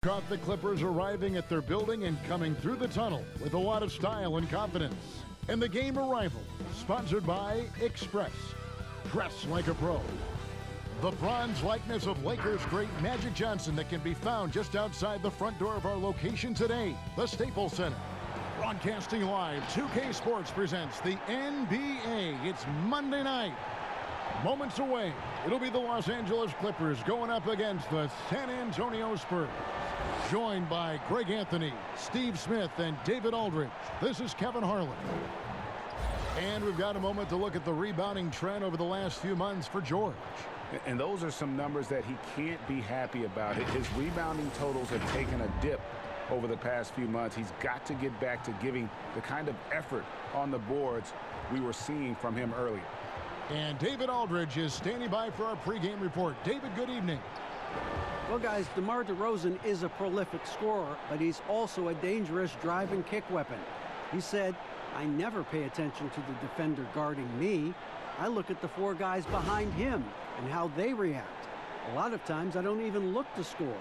Caught the Clippers arriving at their building and coming through the tunnel with a lot of style and confidence. And the game arrival, sponsored by Express. Dress like a pro. The bronze likeness of Lakers great Magic Johnson that can be found just outside the front door of our location today, the Staples Center. Broadcasting live, 2K Sports presents the NBA. It's Monday night. Moments away, it'll be the Los Angeles Clippers going up against the San Antonio Spurs. Joined by Greg Anthony, Steve Smith, and David Aldridge. This is Kevin Harlan. And we've got a moment to look at the rebounding trend over the last few months for George. And those are some numbers that he can't be happy about. His rebounding totals have taken a dip over the past few months. He's got to get back to giving the kind of effort on the boards we were seeing from him earlier. And David Aldridge is standing by for our pregame report. David, good evening. Well, guys, DeMar DeRozan is a prolific scorer, but he's also a dangerous drive and kick weapon. He said, "I never pay attention to the defender guarding me. I look at the four guys behind him and how they react. A lot of times I don't even look to score.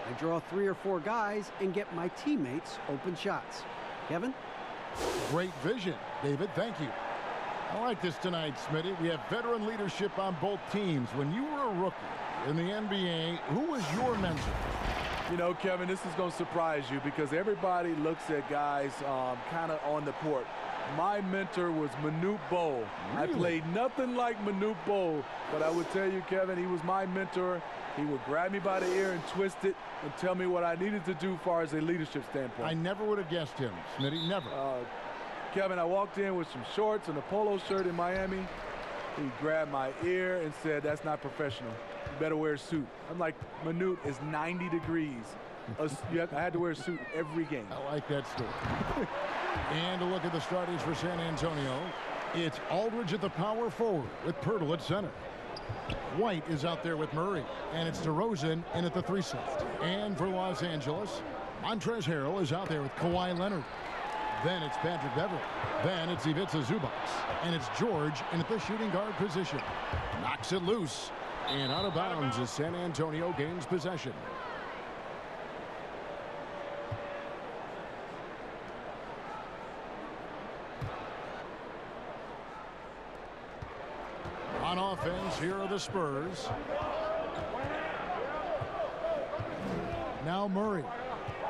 I draw 3 or 4 guys and get my teammates open shots." Kevin? Great vision, David. Thank you. I like this tonight, Smitty. We have veteran leadership on both teams. When you were a rookie in the NBA, who was your mentor? You know, Kevin, this is going to surprise you because everybody looks at guys kind of on the court. My mentor was Manute Bol. Really? I played nothing like Manute Bol, but I would tell you, Kevin, he was my mentor. He would grab me by the ear and twist it and tell me what I needed to do as far as a leadership standpoint. I never would have guessed him, Smitty, never. Kevin, I walked in with some shorts and a polo shirt in Miami. He grabbed my ear and said, "That's not professional. You better wear a suit." I'm like, Manute, is 90 degrees. I had to wear a suit every game. I like that story. And a look at the starters for San Antonio. It's Aldridge at the power forward with Pirtle at center. White is out there with Murray. And it's DeRozan in at the 3 slot. And for Los Angeles, Montrezl Harrell is out there with Kawhi Leonard. Then it's Patrick Beverley. Then it's Ivica Zubac. And it's George in at the shooting guard position. Knocks it loose. And out of bounds as San Antonio gains possession. On offense, here are the Spurs. Now Murray.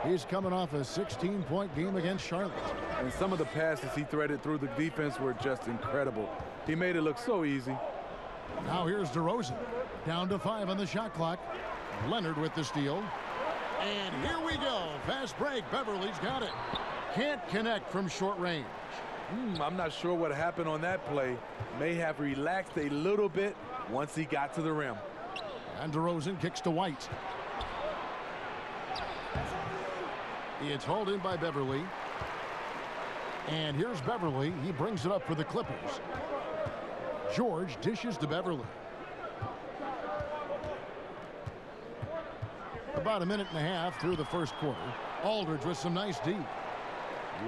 He's coming off a 16-point game against Charlotte. And some of the passes he threaded through the defense were just incredible. He made it look so easy. Now here's DeRozan. Down to 5 on the shot clock. Leonard with the steal. And here we go. Fast break. Beverly's got it. Can't connect from short range. I'm not sure what happened on that play. May have relaxed a little bit once he got to the rim. And DeRozan kicks to White. It's hauled in by Beverly. And here's Beverly. He brings it up for the Clippers. George dishes to Beverly. About a minute and a half through the first quarter. Aldridge with some nice D.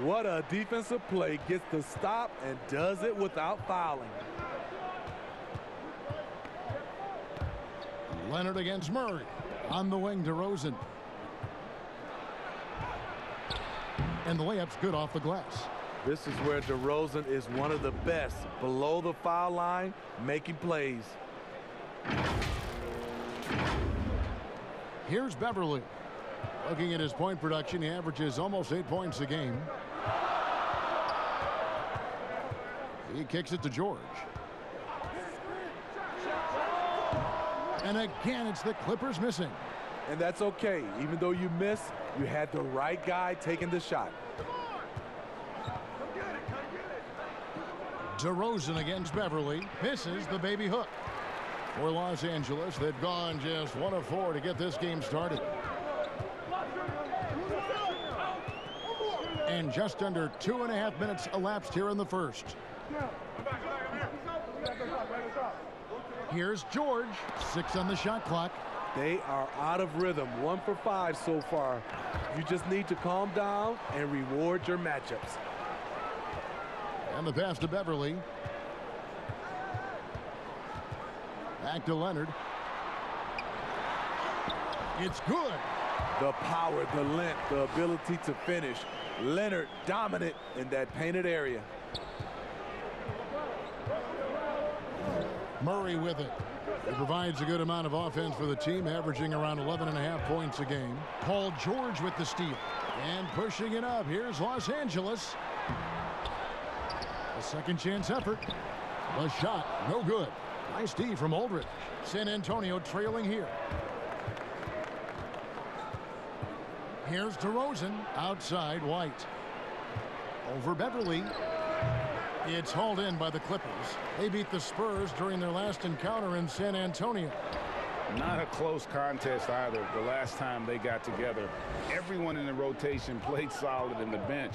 What a defensive play. Gets the stop and does it without fouling. Leonard against Murray. On the wing, DeRozan. And the layup's good off the glass. This is where DeRozan is one of the best. Below the foul line, making plays. Here's Beverly. Looking at his point production, he averages almost 8 points a game. He kicks it to George. And again, it's the Clippers missing. And that's okay. Even though you miss, you had the right guy taking the shot. DeRozan against Beverly. Misses the baby hook. For Los Angeles, they've gone just 1 of 4 to get this game started. And just under 2.5 minutes elapsed here in the first. Here's George. 6 on the shot clock. They are out of rhythm. 1 for 5 so far. You just need to calm down and reward your matchups. And the pass to Beverly. Back to Leonard. It's good. The power, the length, the ability to finish. Leonard dominant in that painted area. Murray with it. He provides a good amount of offense for the team, averaging around 11.5 points a game. Paul George with the steal. And pushing it up. Here's Los Angeles. A second chance effort. The shot, no good. Nice D from Aldridge. San Antonio trailing here. Here's DeRozan. Outside, White. Over Beverly. It's hauled in by the Clippers. They beat the Spurs during their last encounter in San Antonio. Not a close contest either the last time they got together. Everyone in the rotation played solid, and the bench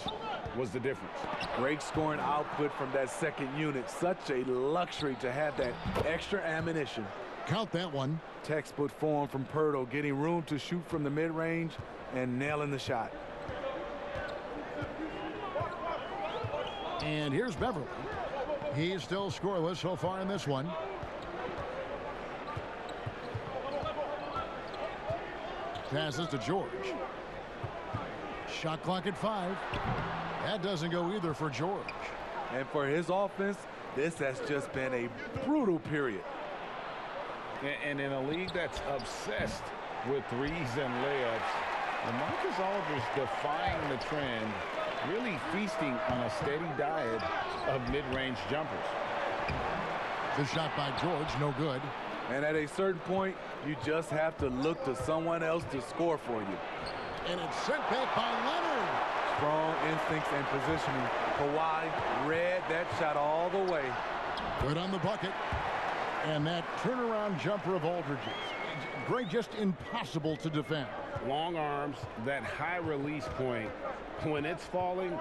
was the difference. Great scoring output from that second unit. Such a luxury to have that extra ammunition. Count that one. Textbook form from Pirtle, getting room to shoot from the mid-range and nailing the shot. And here's Beverly. He's still scoreless so far in this one. Passes to George. Shot clock at 5. That doesn't go either for George. And for his offense, this has just been a brutal period. And in a league that's obsessed with threes and layups, Marcus Aldridge defying the trend, really feasting on a steady diet of mid-range jumpers. The shot by George, no good. And at a certain point, you just have to look to someone else to score for you. And it's sent back by Leonard. Strong instincts and positioning. Kawhi read that shot all the way. Good on the bucket. And that turnaround jumper of Aldridge's. Great, just impossible to defend. Long arms, that high release point. When it's falling,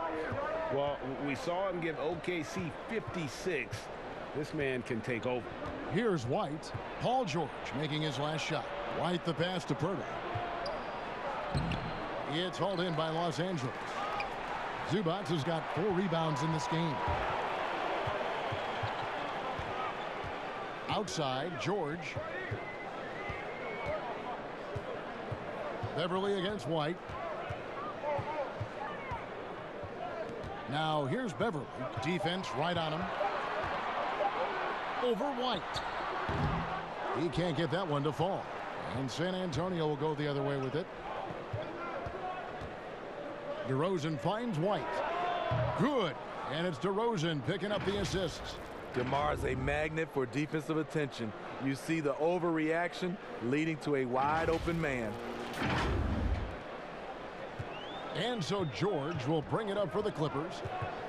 well, we saw him give OKC 56. This man can take over. Here's White. Paul George making his last shot. White the pass to Pirtle. It's hauled in by Los Angeles. Zubac has got 4 rebounds in this game. Outside, George. Beverly against White. Now here's Beverly. Defense right on him. Over White. He can't get that one to fall. And San Antonio will go the other way with it. DeRozan finds White. Good. And it's DeRozan picking up the assists. DeMar's a magnet for defensive attention. You see the overreaction leading to a wide open man. And so George will bring it up for the Clippers.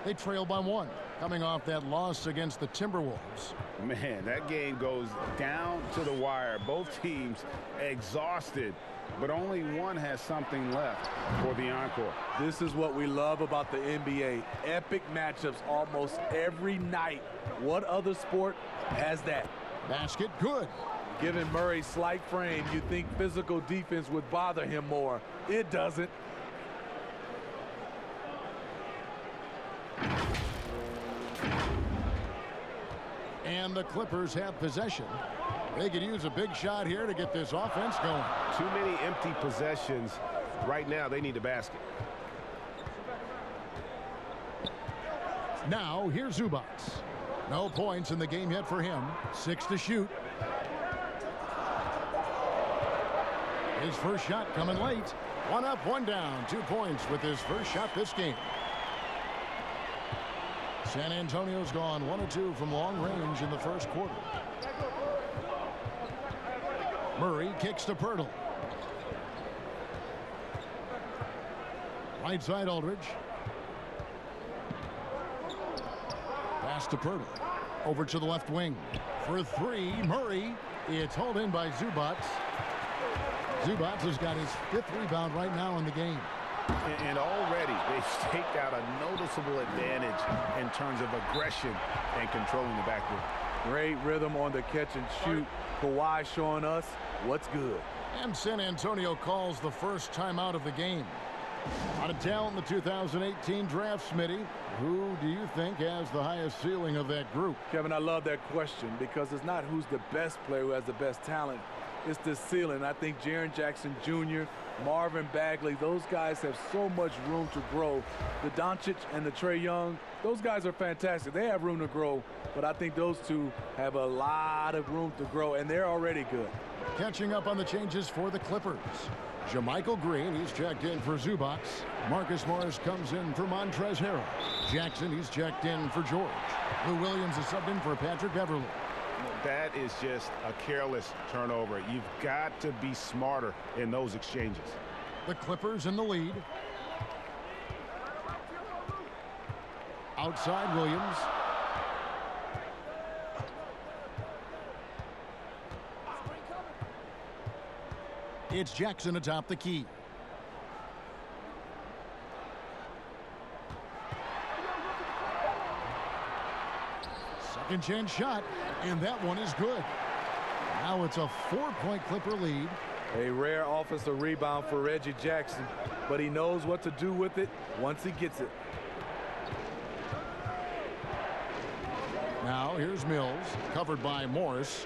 They trail by 1, coming off that loss against the Timberwolves. Man, that game goes down to the wire. Both teams exhausted, but only one has something left for the encore. This is what we love about the NBA. Epic matchups almost every night. What other sport has that? Basket, good. Given Murray's slight frame, you'd think physical defense would bother him more. It doesn't. And the Clippers have possession. They could use a big shot here to get this offense going. Too many empty possessions. Right now, they need a basket. Now, here's Zubac. No points in the game yet for him. 6 to shoot. His first shot coming late. 1 up, 1 down. 2 points with his first shot this game. San Antonio's gone 1 of 2 from long range in the first quarter. Murray kicks to Pirtle. Right side Aldridge. Pass to Pirtle. Over to the left wing. For 3, Murray. It's hauled in by Zubac. Zubac has got his 5th rebound right now in the game. And already they've staked out a noticeable advantage in terms of aggression and controlling the backcourt. Great rhythm on the catch and shoot. Kawhi showing us what's good. And San Antonio calls the first timeout of the game. Out of town in the 2018 draft, Smitty. Who do you think has the highest ceiling of that group? Kevin, I love that question because it's not who's the best player who has the best talent. it's the ceiling. I think Jaren Jackson Jr., Marvin Bagley, those guys have so much room to grow. The Doncic and the Trae Young, those guys are fantastic. They have room to grow, but I think those two have a lot of room to grow, and they're already good. Catching up on the changes for the Clippers. JaMychal Green, he's checked in for Zubac. Marcus Morris comes in for Montrezl Harrell. Jackson, he's checked in for George. Lou Williams is subbed in for Patrick Beverley. That is just a careless turnover. You've got to be smarter in those exchanges. The Clippers in the lead. Outside Williams. It's Jackson atop the key. Second chance shot, and that one is good. Now it's a 4-point Clipper lead. A rare offensive rebound for Reggie Jackson, but he knows what to do with it once he gets it. Now here's Mills, covered by Morris.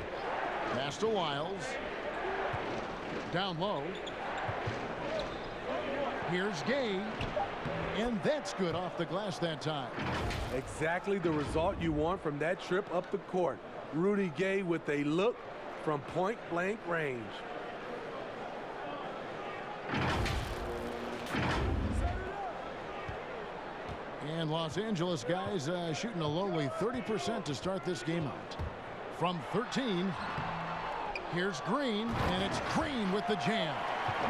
Pass to Lyles. Down low. Here's Gay. And that's good off the glass that time. Exactly the result you want from that trip up the court. Rudy Gay with a look from point-blank range. And Los Angeles guys shooting a lowly 30% to start this game out. From 13, here's Green, and it's Green with the jam.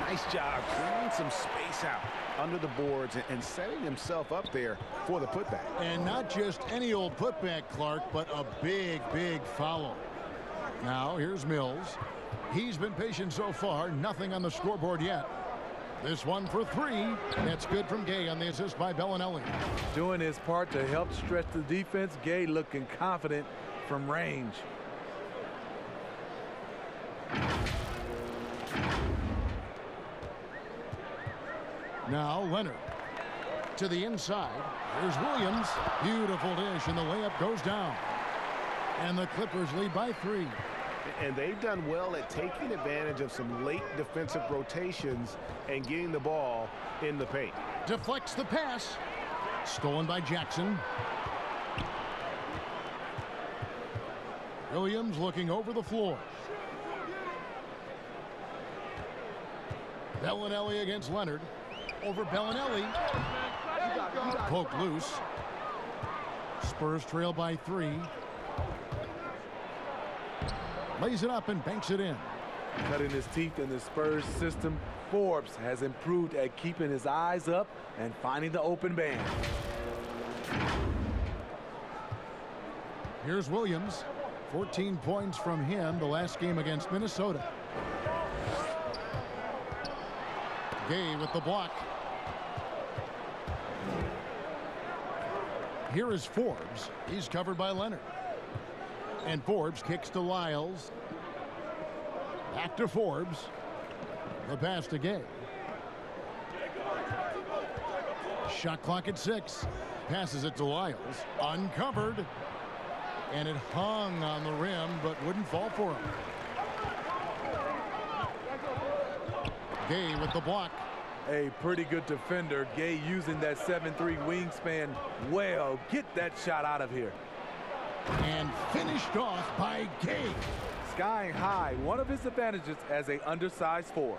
Nice job clearing some space out under the boards and setting himself up there for the putback. And not just any old putback, Clark, but a big, big follow. Now here's Mills. He's been patient so far, nothing on the scoreboard yet. This one for three. That's good from Gay on the assist by Bellinelli. Doing his part to help stretch the defense. Gay looking confident from range. Now Leonard to the inside. Here's Williams. Beautiful dish, and the layup goes down. And the Clippers lead by 3. And they've done well at taking advantage of some late defensive rotations and getting the ball in the paint. Deflects the pass. Stolen by Jackson. Williams looking over the floor. Bellinelli against Leonard. Over Bellinelli. Poked loose. Spurs trail by 3. Lays it up and banks it in. Cutting his teeth in the Spurs system, Forbes has improved at keeping his eyes up and finding the open man. Here's Williams. 14 points from him the last game against Minnesota. Gay with the block. Here is Forbes. He's covered by Leonard. And Forbes kicks to Lyles. Back to Forbes. The pass to Gay. Shot clock at 6. Passes it to Lyles. Uncovered. And it hung on the rim, but wouldn't fall for him. Gay with the block. A pretty good defender. Gay using that 7'3" wingspan well. Get that shot out of here. And finished off by Gay. Skying high, one of his advantages as a undersized 4.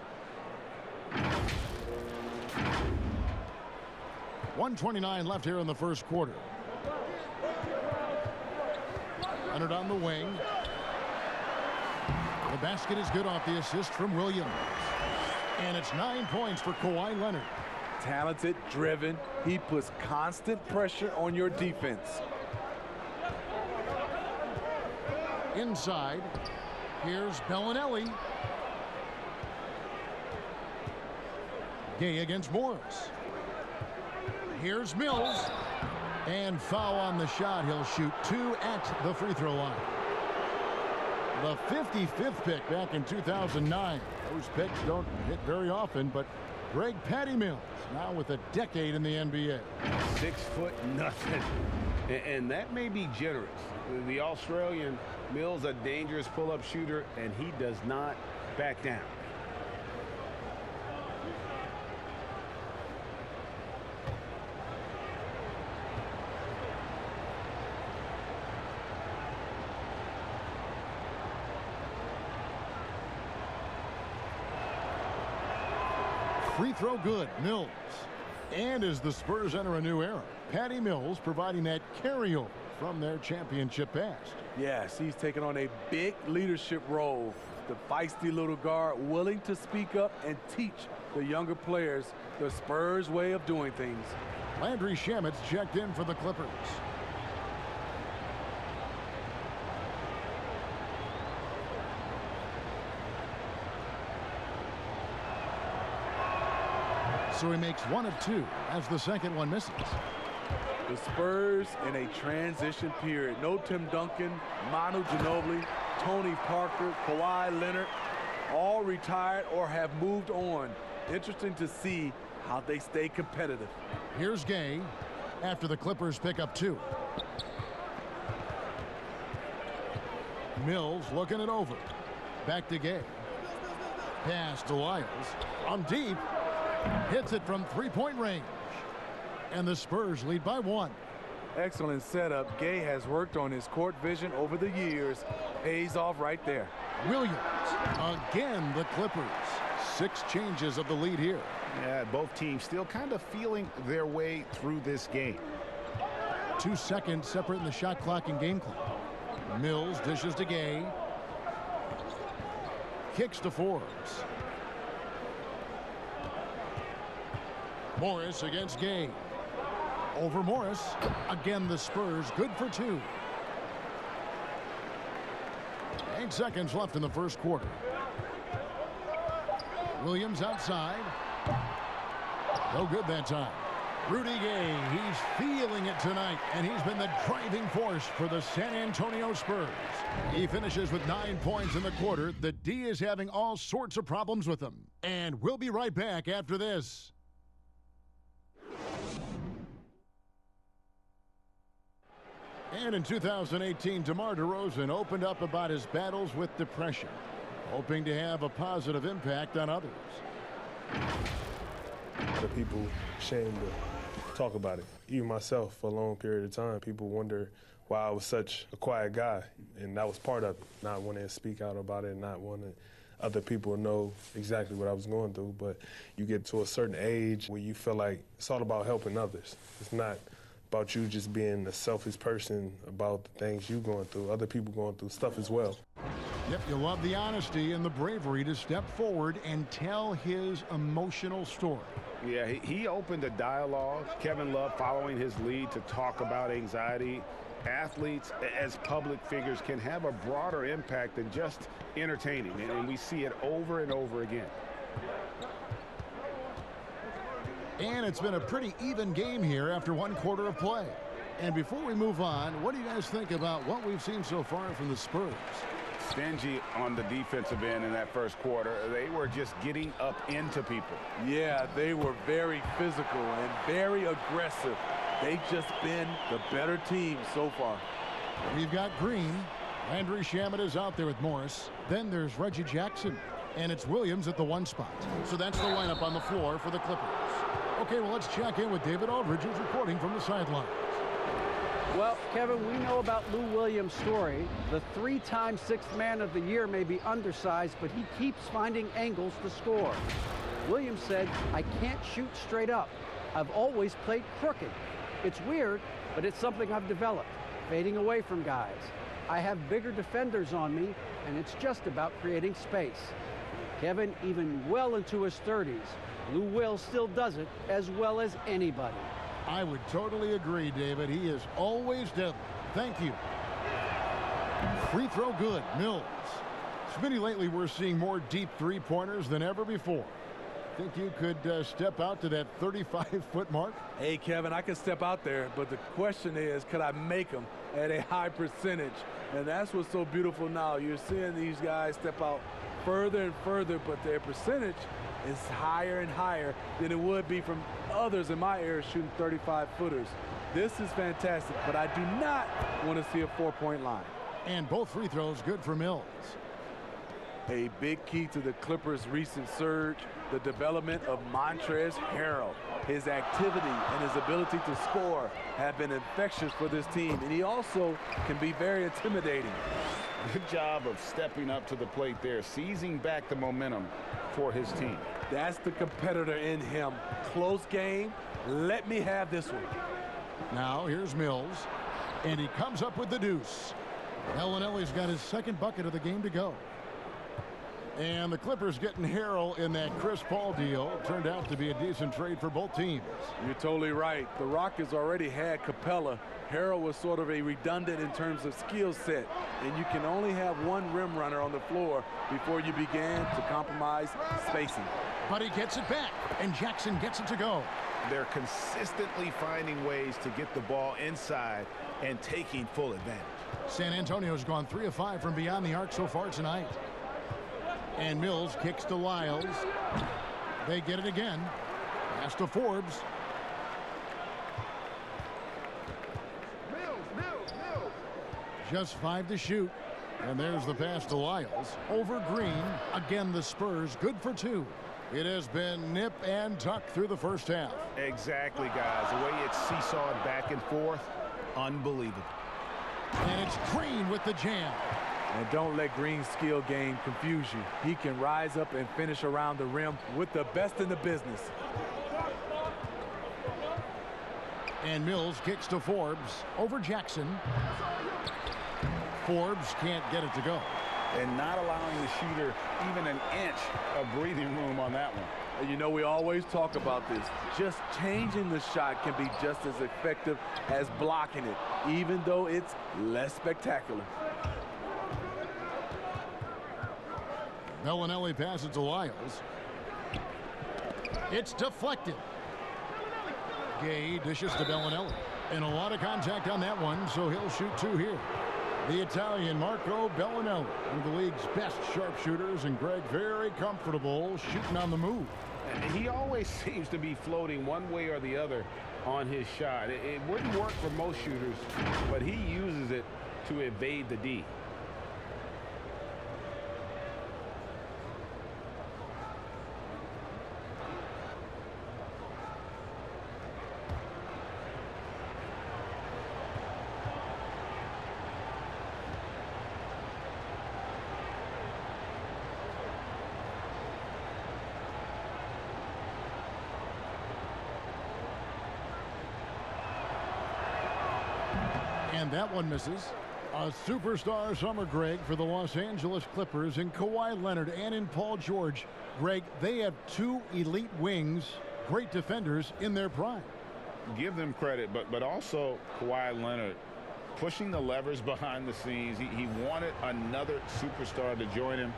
1:29 left here in the first quarter. Leonard on the wing. The basket is good off the assist from Williams. And it's 9 points for Kawhi Leonard. Talented, driven. He puts constant pressure on your defense. Inside, here's Bellinelli. Gay against Morris. Here's Mills. And foul on the shot. He'll shoot 2 at the free throw line. The 55th pick back in 2009. Those picks don't hit very often, but Greg Patty Mills now with a decade in the NBA. 6'0", and that may be generous. The Australian Mills, a dangerous pull-up shooter, and he does not back down. Free throw good, Mills. And as the Spurs enter a new era, Patty Mills providing that carryover from their championship past. Yes, he's taken on a big leadership role. The feisty little guard willing to speak up and teach the younger players the Spurs way of doing things. Landry Shamet's checked in for the Clippers. So he makes one of two as the second one misses. The Spurs in a transition period. No Tim Duncan, Manu Ginobili, Tony Parker, Kawhi Leonard, all retired or have moved on. Interesting to see how they stay competitive. Here's Gay after the Clippers pick up two. Mills looking it over. Back to Gay. Pass to Lyles. On deep. Hits it from three-point range. And the Spurs lead by one. Excellent setup. Gay has worked on his court vision over the years. Pays off right there. Williams. Again, the Clippers. 6 changes of the lead here. Yeah, both teams still kind of feeling their way through this game. 2 seconds separating the shot clock and game clock. Mills dishes to Gay. Kicks to Forbes. Morris against Gay. Over Morris. Again, the Spurs good for 2. 8 seconds left in the first quarter. Williams outside. No good that time. Rudy Gay, he's feeling it tonight, and he's been the driving force for the San Antonio Spurs. He finishes with 9 points in the quarter. The D is having all sorts of problems with him. And we'll be right back after this. And in 2018, DeMar DeRozan opened up about his battles with depression, hoping to have a positive impact on others. The people ashamed to talk about it. Even myself, for a long period of time, people wonder why I was such a quiet guy, and that was part of it, not wanting to speak out about it, not wanting other people to know exactly what I was going through. But you get to a certain age where you feel like it's all about helping others. It's not about you just being a selfish person about the things you're going through. Other people going through stuff as well. Yep, you love the honesty and the bravery to step forward and tell his emotional story. Yeah, he opened a dialogue. Kevin Love following his lead to talk about anxiety. Athletes as public figures can have a broader impact than just entertaining, and we see it over and over again. And it's been a pretty even game here after 1 quarter of play. And before we move on, what do you guys think about what we've seen so far from the Spurs? Stingy on the defensive end in that first quarter. They were just getting up into people. Yeah, they were very physical and very aggressive. They've just been the better team so far. We've got Green. Landry Shamet is out there with Morris. Then there's Reggie Jackson. And it's Williams at the 1 spot. So that's the lineup on the floor for the Clippers. Okay, well, let's check in with David Aldridge, who's reporting from the sidelines. Well, Kevin, we know about Lou Williams' story. The 3-time 6th man of the year may be undersized, but he keeps finding angles to score. Williams said, "I can't shoot straight up. I've always played crooked. It's weird, but it's something I've developed, fading away from guys. I have bigger defenders on me, and it's just about creating space." Kevin, even well into his 30s, Lou Will still does it as well as anybody. I would totally agree, David. He is always deadly. Thank you. Free throw good, Mills. Smitty, lately we're seeing more deep three-pointers than ever before. Think you could step out to that 35-foot mark? Hey, Kevin, I can step out there, but the question is, could I make them at a high percentage? And that's what's so beautiful now. You're seeing these guys step out further and further, but their percentage is higher and higher than it would be from others in my era shooting 35-footers. This is fantastic, but I do not want to see a 4-point line. And both free throws good for Mills. A big key to the Clippers' recent surge, the development of Montrezl Harrell. His activity and his ability to score have been infectious for this team, and he also can be very intimidating. Good job of stepping up to the plate there, seizing back the momentum for his team. That's the competitor in him. Close game. Let me have this one. Now here's Mills, and he comes up with the deuce. Bellinelli's got his second bucket of the game to go. And the Clippers getting Harrell in that Chris Paul deal turned out to be a decent trade for both teams. You're totally right. The Rockets already had Capella. Harrell was sort of a redundant in terms of skill set, and you can only have one rim runner on the floor before you began to compromise spacing. But he gets it back, and Jackson gets it to go. They're consistently finding ways to get the ball inside and taking full advantage. San Antonio's gone 3 of 5 from beyond the arc so far tonight. And Mills kicks to Lyles. They get it again. Pass to Forbes. Just 5 to shoot. And there's the pass to Lyles. Over Green. Again, the Spurs good for 2. It has been nip and tuck through the first half. Exactly, guys. The way it's seesawed back and forth, unbelievable. And it's Green with the jam. And don't let Green's skill game confuse you. He can rise up and finish around the rim with the best in the business. And Mills kicks to Forbes over Jackson. Forbes can't get it to go. And not allowing the shooter even an inch of breathing room on that one. You know, we always talk about this. Just changing the shot can be just as effective as blocking it, even though it's less spectacular. Bellinelli passes to Lyles. It's deflected. Gay dishes to Bellinelli. And a lot of contact on that one, so he'll shoot 2 here. The Italian Marco Bellinelli, one of the league's best sharpshooters, and Greg very comfortable shooting on the move. And he always seems to be floating one way or the other on his shot. It wouldn't work for most shooters, but he uses it to evade the D. And that one misses. A superstar summer, Greg, for the Los Angeles Clippers in Kawhi Leonard and in Paul George. Greg, they have 2 elite wings, great defenders in their prime. Give them credit, but also Kawhi Leonard pushing the levers behind the scenes. He wanted another superstar to join him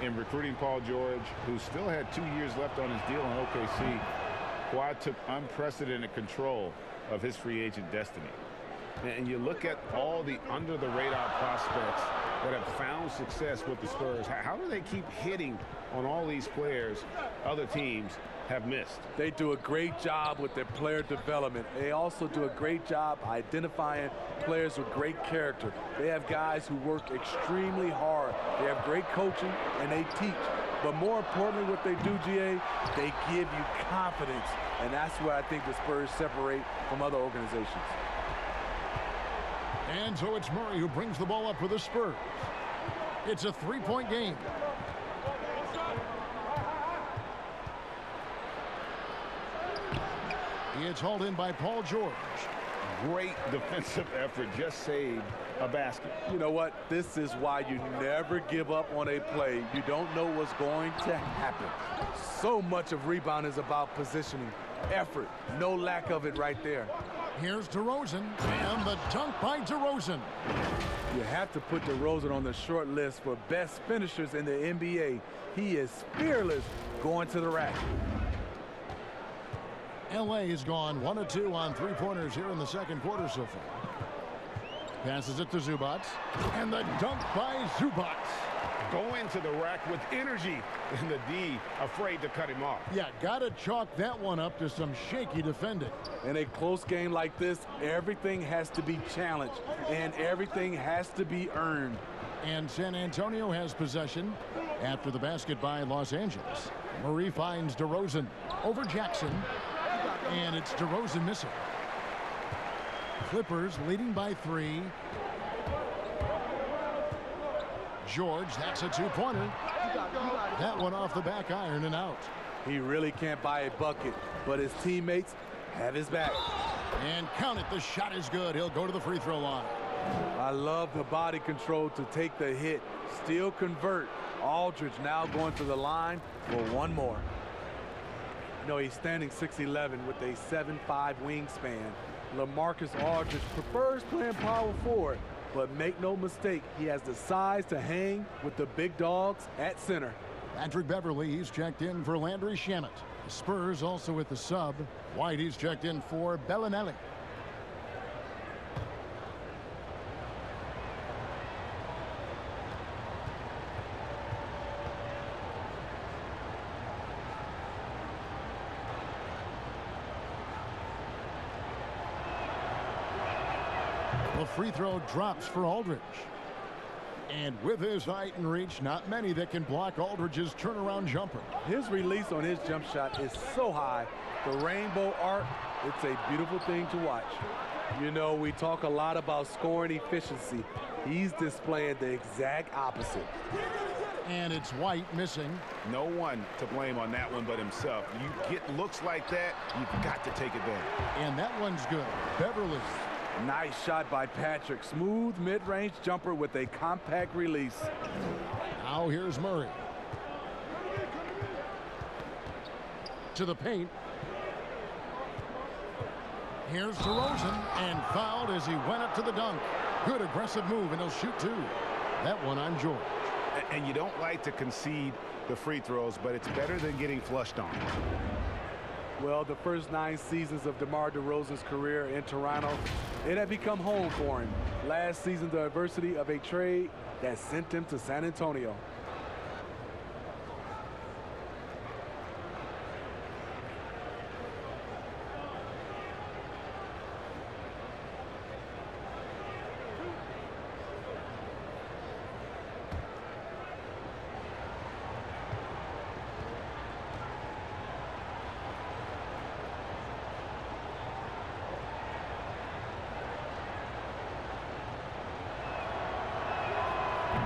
in recruiting Paul George, who still had 2 years left on his deal in OKC. Kawhi took unprecedented control of his free agent destiny. And you look at all the under-the-radar prospects that have found success with the Spurs. How do they keep hitting on all these players other teams have missed? They do a great job with their player development. They also do a great job identifying players with great character. They have guys who work extremely hard. They have great coaching, and they teach. But more importantly, what they do, GA, they give you confidence. And that's where I think the Spurs separate from other organizations. And so it's Murray who brings the ball up for the Spurs. It's a 3-point game. It's hauled in by Paul George. Great defensive effort, just saved a basket. You know what? This is why you never give up on a play. You don't know what's going to happen. So much of rebound is about positioning, effort, no lack of it right there. Here's DeRozan, and the dunk by DeRozan. You have to put DeRozan on the short list for best finishers in the NBA. He is fearless going to the rack. LA has gone 1 of 2 on 3-pointers here in the second quarter so far. Passes it to Zubac, and the dunk by Zubac. Going to the rack with energy, and the D afraid to cut him off. Yeah, gotta chalk that one up to some shaky defending. In a close game like this, everything has to be challenged, and everything has to be earned. And San Antonio has possession After the basket by Los Angeles, Murray finds DeRozan over Jackson, and it's DeRozan missing. Clippers leading by 3. George, that's a two-pointer. That one off the back iron and out. He really can't buy a bucket, but his teammates have his back. And count it, the shot is good. He'll go to the free throw line. I love the body control to take the hit, still convert. Aldridge now going to the line for one more. You know, he's standing 6'11" with a 7'5" wingspan. LaMarcus Aldridge prefers playing power forward, but make no mistake, he has the size to hang with the big dogs at center. Patrick Beverly, he's checked in for Landry Shamet. The Spurs also with the sub. White, he's checked in for Bellinelli. The free throw drops for Aldridge. And with his height and reach, not many that can block Aldridge's turnaround jumper. His release on his jump shot is so high. The rainbow arc, it's a beautiful thing to watch. You know, we talk a lot about scoring efficiency. He's displaying the exact opposite. And it's White missing. No one to blame on that one but himself. You get looks like that, you've got to take advantage. And that one's good. Beverly. Nice shot by Patrick. Smooth mid-range jumper with a compact release. Now here's Murray. To the paint. Here's DeRozan, and fouled as he went up to the dunk. Good aggressive move, and he'll shoot 2. That one on George. And you don't like to concede the free throws, but it's better than getting flushed on. Well, the first 9 seasons of DeMar DeRozan's career in Toronto, it had become home for him. Last season, the adversity of a trade that sent him to San Antonio.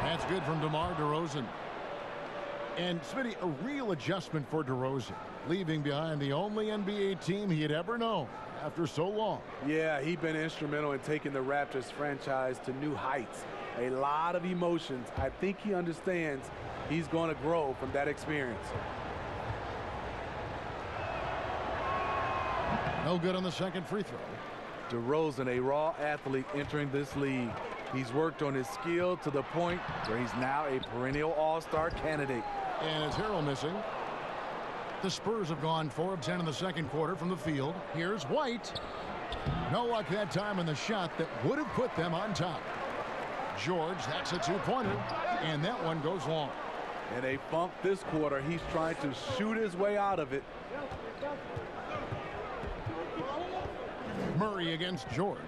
That's good from DeMar DeRozan. And, Smitty, a real adjustment for DeRozan, leaving behind the only NBA team he had ever known after so long. Yeah, he's been instrumental in taking the Raptors franchise to new heights. A lot of emotions. I think he understands he's going to grow from that experience. No good on the second free throw. DeRozan, a raw athlete entering this league. He's worked on his skill to the point where he's now a perennial all-star candidate. And it's Harrell missing. The Spurs have gone 4 of 10 in the second quarter from the field. Here's White. No luck that time on the shot that would have put them on top. George, that's a 2-pointer, and that one goes long. In a funk this quarter, he's trying to shoot his way out of it. Murray against George.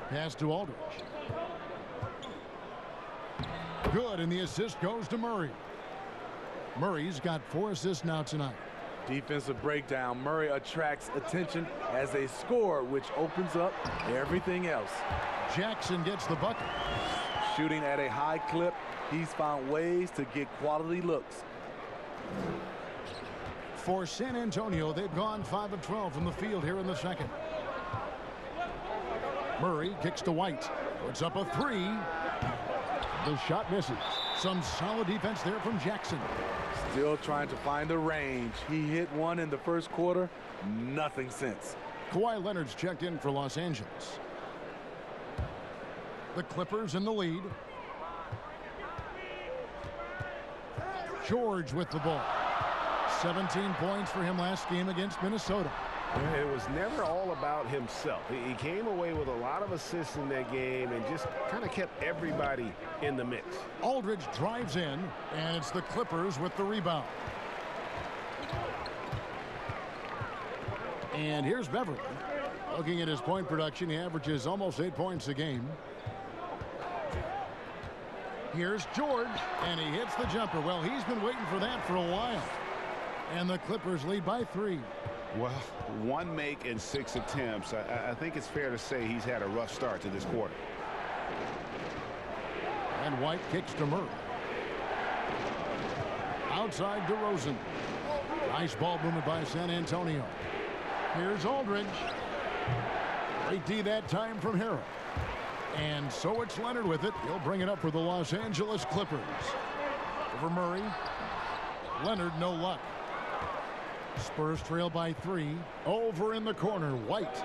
Pass to Aldridge. Good, and the assist goes to Murray. Murray's got 4 assists now tonight. Defensive breakdown. Murray attracts attention as a scorer, which opens up everything else. Jackson gets the bucket. Shooting at a high clip, he's found ways to get quality looks. For San Antonio, they've gone 5 of 12 from the field here in the second. Murray kicks to White. Puts up a 3. The shot misses. Some solid defense there from Jackson. Still trying to find the range. He hit one in the first quarter. Nothing since. Kawhi Leonard's checked in for Los Angeles. The Clippers in the lead. George with the ball. 17 points for him last game against Minnesota. It was never all about himself. He came away with a lot of assists in that game and just kind of kept everybody in the mix. Aldridge drives in, and it's the Clippers with the rebound. And here's Beverly. Looking at his point production, he averages almost 8 points a game. Here's George, and he hits the jumper. Well, he's been waiting for that for a while. And the Clippers lead by 3. Well, 1 make in 6 attempts. I think it's fair to say he's had a rough start to this quarter. And White kicks to Murray. Outside DeRozan. Nice ball movement by San Antonio. Here's Aldridge. Great D that time from Harrell. And so it's Leonard with it. He'll bring it up for the Los Angeles Clippers. Over Murray. Leonard, no luck. Spurs trail by 3. Over in the corner, White.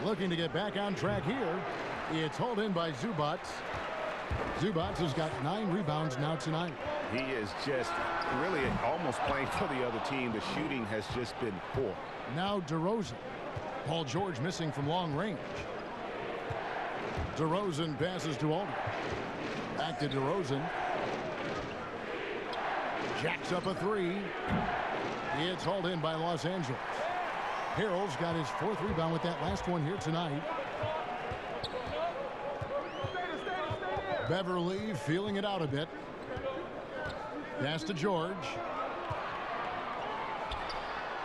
Looking to get back on track here. It's hauled in by Zubac. Zubac has got 9 rebounds now tonight. He is just really almost playing for the other team. The shooting has just been poor. Now DeRozan. Paul George missing from long range. DeRozan passes to Aldridge. Back to DeRozan. Jacks up a 3. It's hauled in by Los Angeles. Harrell's got his 4th rebound with that last one here tonight. Beverly feeling it out a bit. Pass to George.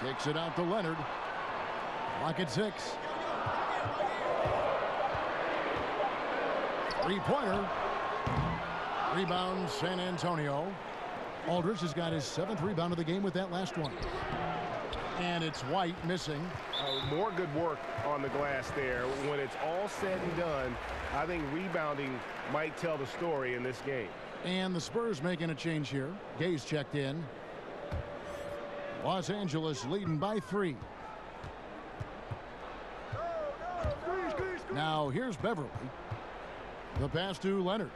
Kicks it out to Leonard. Clock at 6. 3-pointer. Rebound San Antonio. Aldridge has got his 7th rebound of the game with that last one. And it's White missing. More good work on the glass there. When it's all said and done, I think rebounding might tell the story in this game. And the Spurs making a change here. Gay's checked in. Los Angeles leading by 3. Now here's Beverly. The pass to Leonard.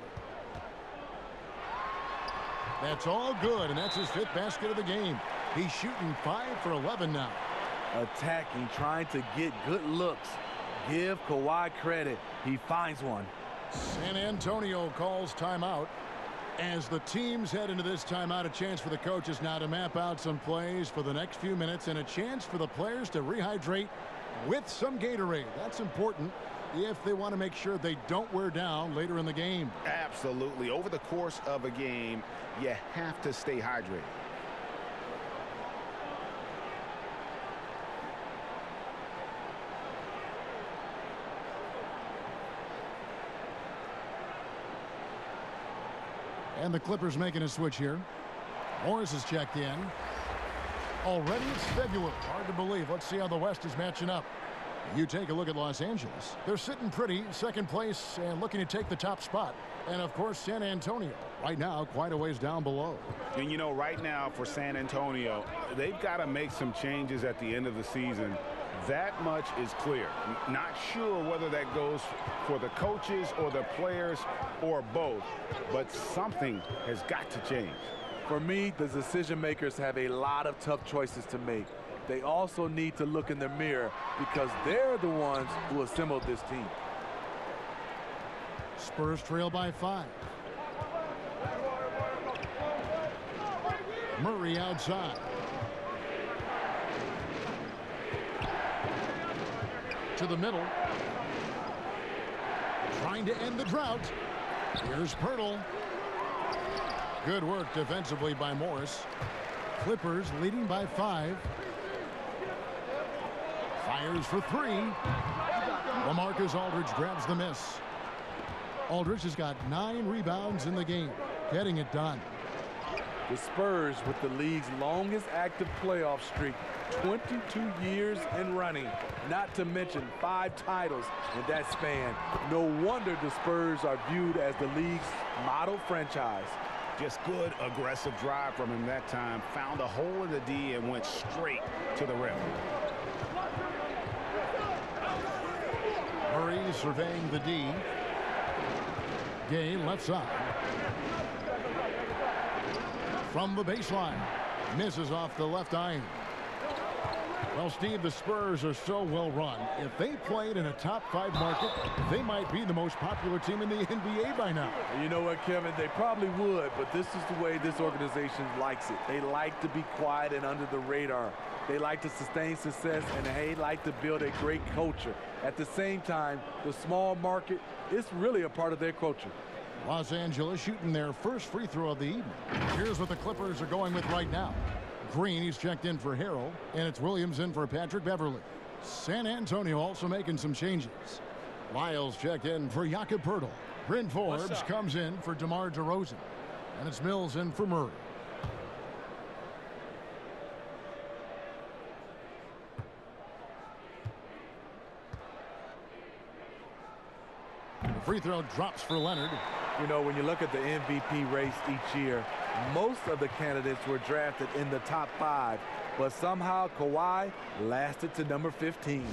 That's all good, and that's his 5th basket of the game. He's shooting 5 for 11 now. Attacking, trying to get good looks. Give Kawhi credit. He finds one. San Antonio calls timeout. As the teams head into this timeout, a chance for the coaches now to map out some plays for the next few minutes and a chance for the players to rehydrate with some Gatorade. That's important if they want to make sure they don't wear down later in the game. Absolutely. Over the course of a game, you have to stay hydrated. And the Clippers making a switch here. Morris is checked in. Already it's February. Hard to believe. Let's see how the West is matching up. You take a look at Los Angeles. They're sitting pretty, 2nd place, and looking to take the top spot. And, of course, San Antonio, right now, quite a ways down below. And, you know, right now for San Antonio, they've got to make some changes at the end of the season. That much is clear. Not sure whether that goes for the coaches or the players or both, but something has got to change. For me, the decision makers have a lot of tough choices to make. They also need to look in the mirror because they're the ones who assembled this team. Spurs trail by 5. Murray outside. To the middle. Trying to end the drought. Here's Pirtle. Good work defensively by Morris. Clippers leading by 5. Fires for 3. LaMarcus Aldridge grabs the miss. Aldridge has got 9 rebounds in the game, getting it done. The Spurs with the league's longest active playoff streak, 22 years and running, not to mention 5 titles in that span. No wonder the Spurs are viewed as the league's model franchise. Just good aggressive drive from him that time. Found a hole in the D and went straight to the rim. Murray surveying the D. Gay left side. From the baseline. Misses off the left iron. Well, Steve, the Spurs are so well run. If they played in a top 5 market, they might be the most popular team in the NBA by now. You know what, Kevin? They probably would, but this is the way this organization likes it. They like to be quiet and under the radar. They like to sustain success, and they like to build a great culture. At the same time, the small market is really a part of their culture. Los Angeles shooting their first free throw of the evening. Here's what the Clippers are going with right now. Green, he's checked in for Harrell, and it's Williams in for Patrick Beverly. San Antonio also making some changes. Lyles checked in for Jakob Poeltl. Bryn Forbes comes in for DeMar DeRozan. And it's Mills in for Murray. The free throw drops for Leonard. You know, when you look at the MVP race each year, most of the candidates were drafted in the top 5, but somehow Kawhi lasted to number 15.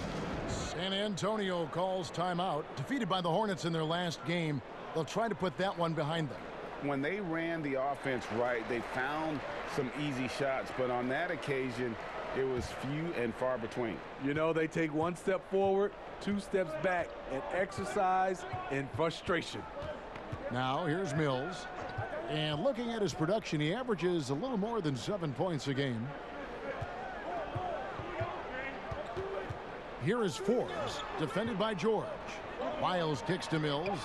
San Antonio calls timeout. Defeated by the Hornets in their last game, they'll try to put that one behind them. When they ran the offense right, they found some easy shots, but on that occasion, it was few and far between. You know, they take 1 step forward, 2 steps back, and exercise in frustration. Now, here's Mills. And looking at his production, he averages a little more than 7 points a game. Here is Forbes, defended by George. Lyles kicks to Mills.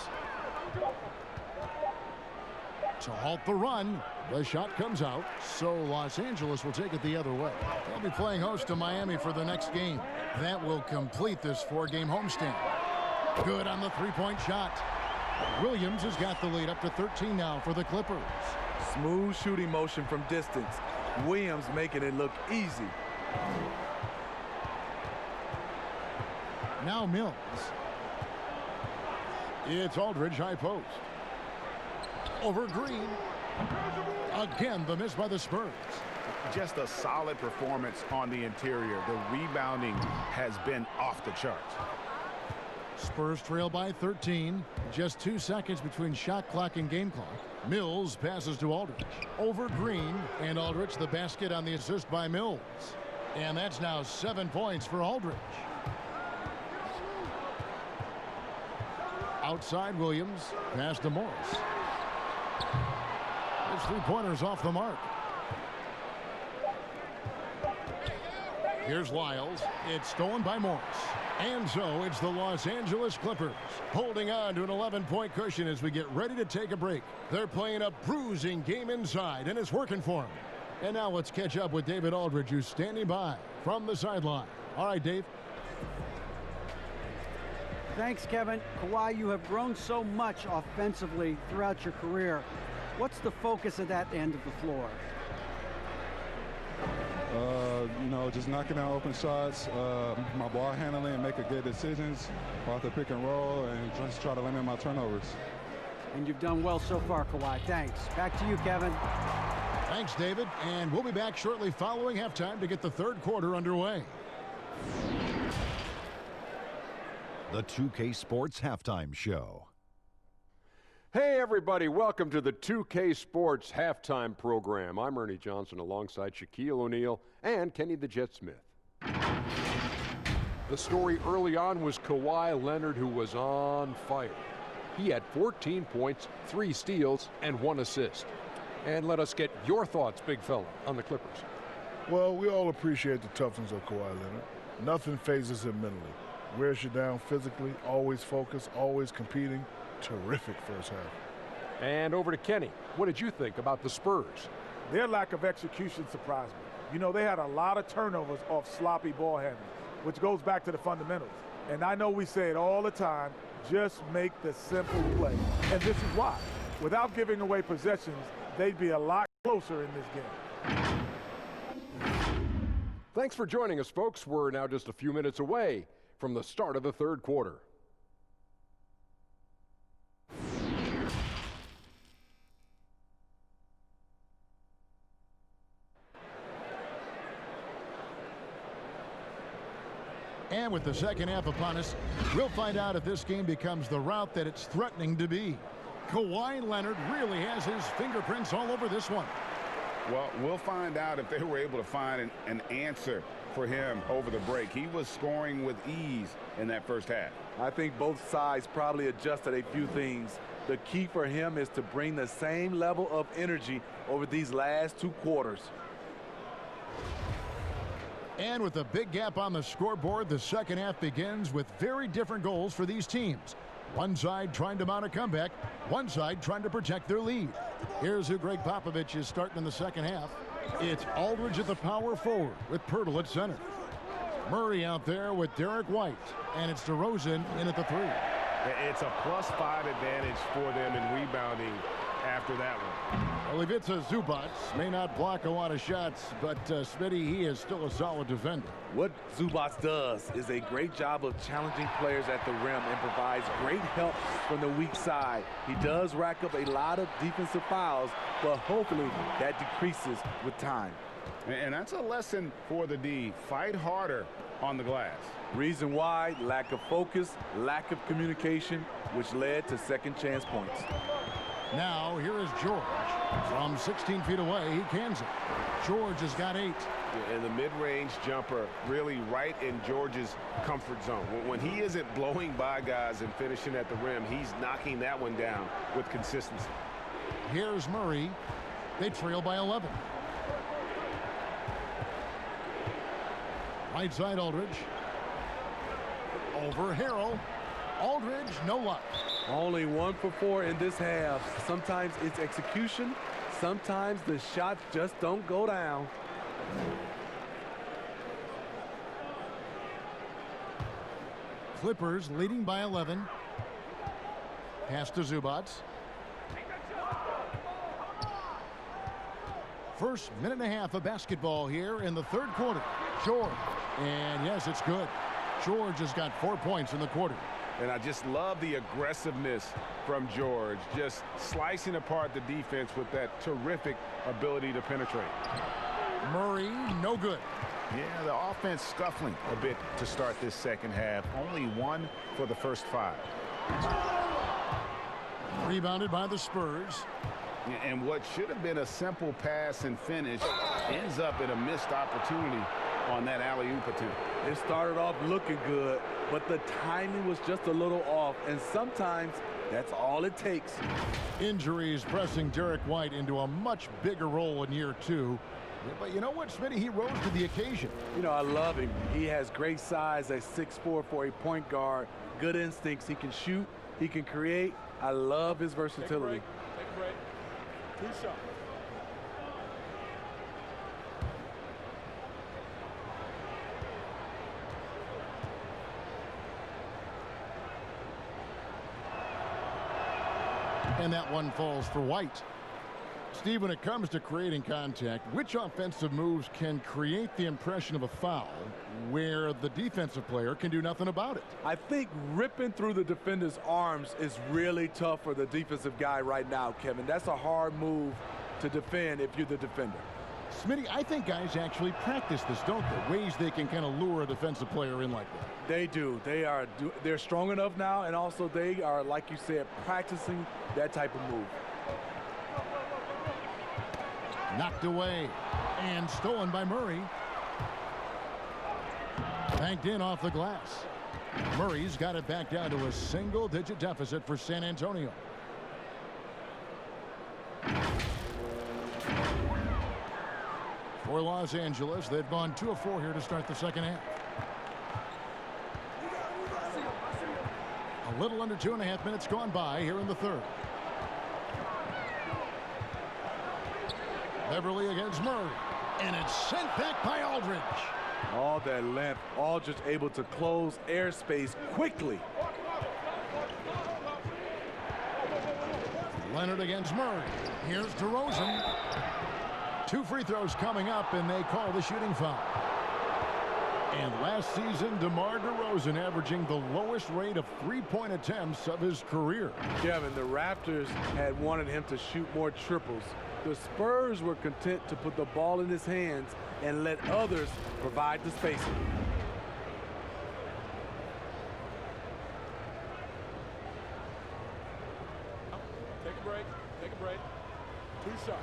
To halt the run, the shot comes out, so Los Angeles will take it the other way. They'll be playing host to Miami for the next game. That will complete this 4-game homestand. Good on the three-point shot. Williams has got the lead up to 13 now for the Clippers. Smooth shooting motion from distance. Williams making it look easy. Now Mills. It's Aldridge, high post. Over Green. Again, the miss by the Spurs. Just a solid performance on the interior. The rebounding has been off the charts. Spurs trail by 13. Just 2 seconds between shot clock and game clock. Mills passes to Aldridge. Over Green, and Aldridge the basket on the assist by Mills. And that's now 7 points for Aldridge. Outside Williams, pass to Morris. His 3-pointers off the mark. Here's Lyles. It's stolen by Morris. And so it's the Los Angeles Clippers holding on to an 11-point cushion as we get ready to take a break. They're playing a bruising game inside, and it's working for them. And now let's catch up with David Aldridge, who's standing by from the sideline. All right, Dave. Thanks, Kevin. Kawhi, you have grown so much offensively throughout your career. What's the focus at that end of the floor? You know, just knocking down open shots, my ball handling, and making good decisions off the pick and roll, and just try to limit my turnovers. And you've done well so far, Kawhi. Thanks. Back to you, Kevin. Thanks, David. And we'll be back shortly following halftime to get the third quarter underway. The 2K Sports Halftime Show. Hey everybody, welcome to the 2K Sports Halftime Program. I'm Ernie Johnson alongside Shaquille O'Neal and Kenny the Jet Smith. The story early on was Kawhi Leonard, who was on fire. He had 14 points, 3 steals, and 1 assist. And let us get your thoughts, big fella, on the Clippers. Well, we all appreciate the toughness of Kawhi Leonard. Nothing phases him mentally. Wears you down physically, always focused, always competing. Terrific first half. And over to Kenny. What did you think about the Spurs? Their lack of execution surprised me. You know, they had a lot of turnovers off sloppy ball handling, which goes back to the fundamentals. And I know we say it all the time, just make the simple play. And this is why. Without giving away possessions, they'd be a lot closer in this game. Thanks for joining us, folks. We're now just a few minutes away from the start of the third quarter. And with the second half upon us, we'll find out if this game becomes the route that it's threatening to be. Kawhi Leonard really has his fingerprints all over this one. Well, we'll find out if they were able to find an answer for him over the break. He was scoring with ease in that first half. I think both sides probably adjusted a few things. The key for him is to bring the same level of energy over these last 2 quarters. And with a big gap on the scoreboard, the second half begins with very different goals for these teams. One side trying to mount a comeback, one side trying to protect their lead. Here's who Greg Popovich is starting in the second half. It's Aldridge at the power forward with Pirtle at center. Murray out there with Derek White, and it's DeRozan in at the 3. It's a +5 advantage for them in rebounding after that one. Well, Ivica Zubac may not block a lot of shots, but Smitty, he is still a solid defender. What Zubac does is a great job of challenging players at the rim and provides great help from the weak side. He does rack up a lot of defensive fouls, but hopefully that decreases with time. And that's a lesson for the D. Fight harder on the glass. Reason why: lack of focus, lack of communication, which led to second chance points. Now, here is George. From 16 feet away, he cans it. George has got 8. And the mid-range jumper really right in George's comfort zone. When he isn't blowing by guys and finishing at the rim, he's knocking that one down with consistency. Here's Murray. They trail by 11. Right side, Aldridge. Over Harrell. Aldridge, no luck. Only 1 for 4 in this half. Sometimes it's execution. Sometimes the shots just don't go down. Clippers leading by 11. Pass to Zubac. First minute and a half of basketball here in the third quarter. George. And yes, it's good. George has got 4 points in the quarter. And I just love the aggressiveness from George, just slicing apart the defense with that terrific ability to penetrate. Murray, no good. Yeah, the offense scuffling a bit to start this second half. Only 1 for the first 5. Rebounded by the Spurs. And what should have been a simple pass and finish ends up in a missed opportunity on that alley-oop attempt. It started off looking good, but the timing was just a little off, and sometimes that's all it takes. Injuries pressing Derek White into a much bigger role in year 2. But you know what, Smitty? He rose to the occasion. You know, I love him. He has great size at 6'4" for a point guard. Good instincts. He can shoot. He can create. I love his versatility. Take a break. 2 shots. And that one falls for White. Steve, when it comes to creating contact, which offensive moves can create the impression of a foul where the defensive player can do nothing about it? I think ripping through the defender's arms is really tough for the defensive guy right now, Kevin. That's a hard move to defend if you're the defender. Smitty, I think guys actually practice this, don't they? Ways they can kind of lure a defensive player in like that. They do. They're strong enough now, and also they are, like you said, practicing that type of move. Knocked away and stolen by Murray. Banked in off the glass. Murray's got it back down to a single-digit deficit for San Antonio. For Los Angeles, they've gone 2 of 4 here to start the second half. A little under 2.5 minutes gone by here in the third. Beverly against Murray, and it's sent back by Aldridge. All that length, Aldridge able to close airspace quickly. Leonard against Murray. Here's DeRozan. 2 free throws coming up, and they call the shooting foul. And last season, DeMar DeRozan averaging the lowest rate of 3-point attempts of his career. Kevin, the Raptors had wanted him to shoot more triples. The Spurs were content to put the ball in his hands and let others provide the spacing. Take a break. Take a break. 2 shots.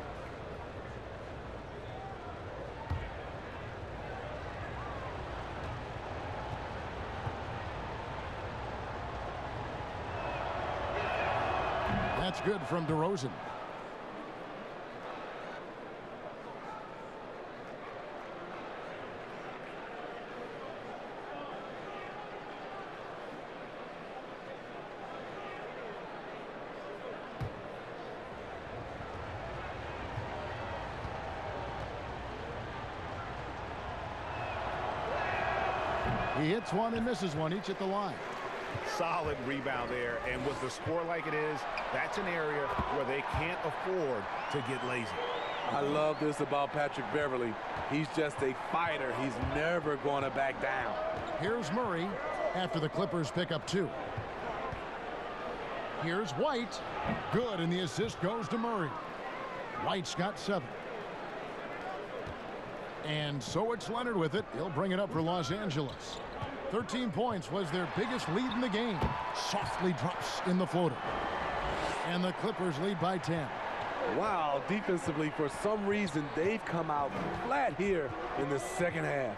It's good from DeRozan. He hits one and misses one, each at the line. Solid rebound there, and with the score like it is, that's an area where they can't afford to get lazy. I love this about Patrick Beverly. He's just a fighter. He's never going to back down. Here's Murray after the Clippers pick up 2. Here's White. Good, and the assist goes to Murray. White's got 7. And so it's Leonard with it. He'll bring it up for Los Angeles. 13 points was their biggest lead in the game. Softly drops in the floater. And the Clippers lead by 10. Wow, defensively, for some reason, they've come out flat here in the second half.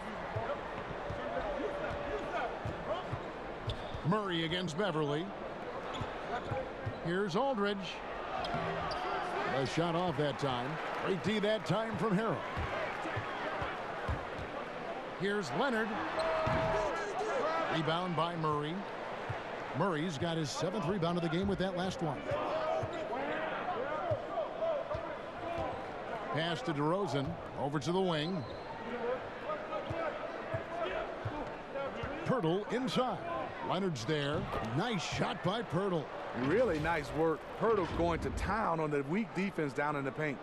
Murray against Beverly. Here's Aldridge. A shot off that time. Great D that time from Harrell. Here's Leonard. Rebound by Murray. Murray's got his 7th rebound of the game with that last one. Pass to DeRozan. Over to the wing. Pirtle inside. Leonard's there. Nice shot by Pirtle. Really nice work. Pirtle going to town on the weak defense down in the paint.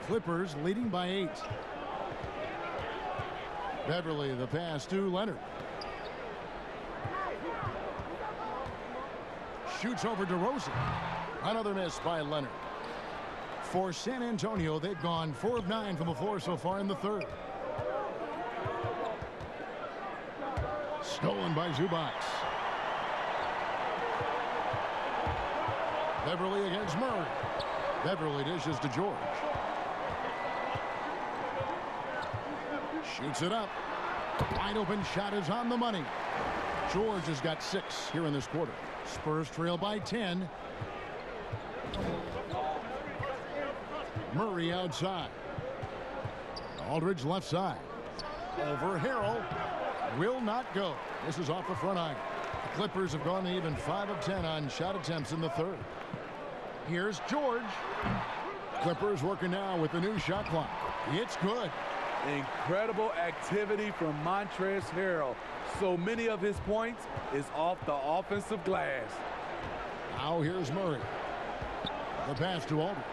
Clippers leading by 8. Beverly the pass to Leonard. Shoots over DeRozan. Another miss by Leonard. For San Antonio, they've gone 4 of 9 from the floor so far in the third. Stolen by Zubac. Beverly against Murray. Beverly dishes to George. Shoots it up. Wide open shot is on the money. George has got 6 here in this quarter. Spurs trail by 10. Murray outside. Aldridge left side. Over Harrell. Will not go. This is off the front iron. The Clippers have gone even 5 of 10 on shot attempts in the third. Here's George. Clippers working now with the new shot clock. It's good. Incredible activity from Montrezl Harrell. So many of his points is off the offensive glass. Now here's Murray. The pass to Aldridge.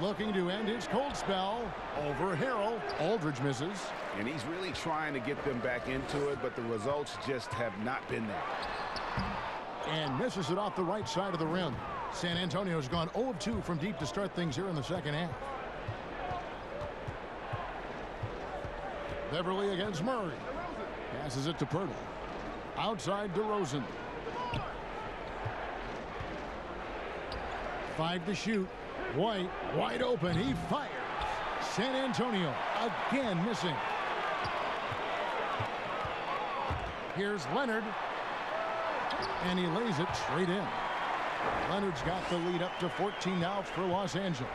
Looking to end his cold spell. Over Harrell. Aldridge misses. And he's really trying to get them back into it, but the results just have not been there. And misses it off the right side of the rim. San Antonio's gone 0 of 2 from deep to start things here in the second half. Beverly against Murray. Passes it to Pirtle. Outside DeRozan. 5 to shoot. White wide open. He fires. San Antonio again missing. Here's Leonard. And he lays it straight in. Leonard's got the lead up to 14 now for Los Angeles.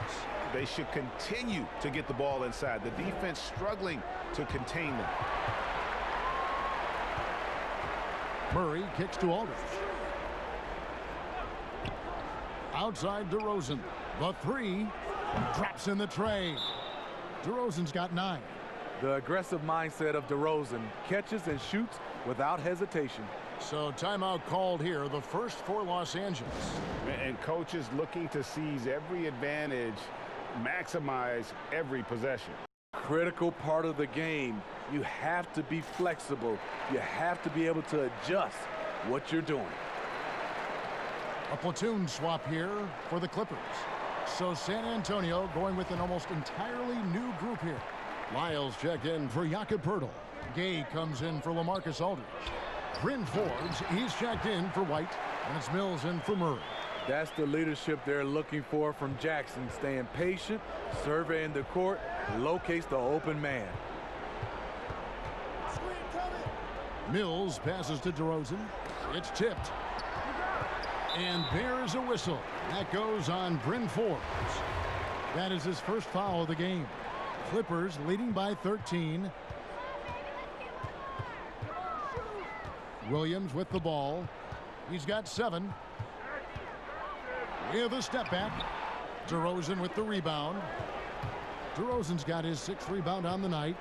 They should continue to get the ball inside. The defense struggling to contain them. Murray kicks to Aldridge. Outside DeRozan. The 3 drops in the tray. DeRozan's got 9. The aggressive mindset of DeRozan catches and shoots without hesitation. So timeout called here, the first for Los Angeles. And coaches looking to seize every advantage, maximize every possession. Critical part of the game. You have to be flexible. You have to be able to adjust what you're doing. A platoon swap here for the Clippers. So San Antonio going with an almost entirely new group here. Lyles checked in for Jakob Poeltl. Gay comes in for LaMarcus Aldridge. Bryn Forbes, he's checked in for White, and it's Mills in for Murray. That's the leadership they're looking for from Jackson. Staying patient, surveying the court, locates the open man. Mills passes to DeRozan. It's tipped. And there's a whistle. That goes on Bryn Forbes. That is his first foul of the game. Clippers leading by 13. Williams with the ball. He's got 7. With a step back. DeRozan with the rebound. DeRozan's got his 6th rebound on the night.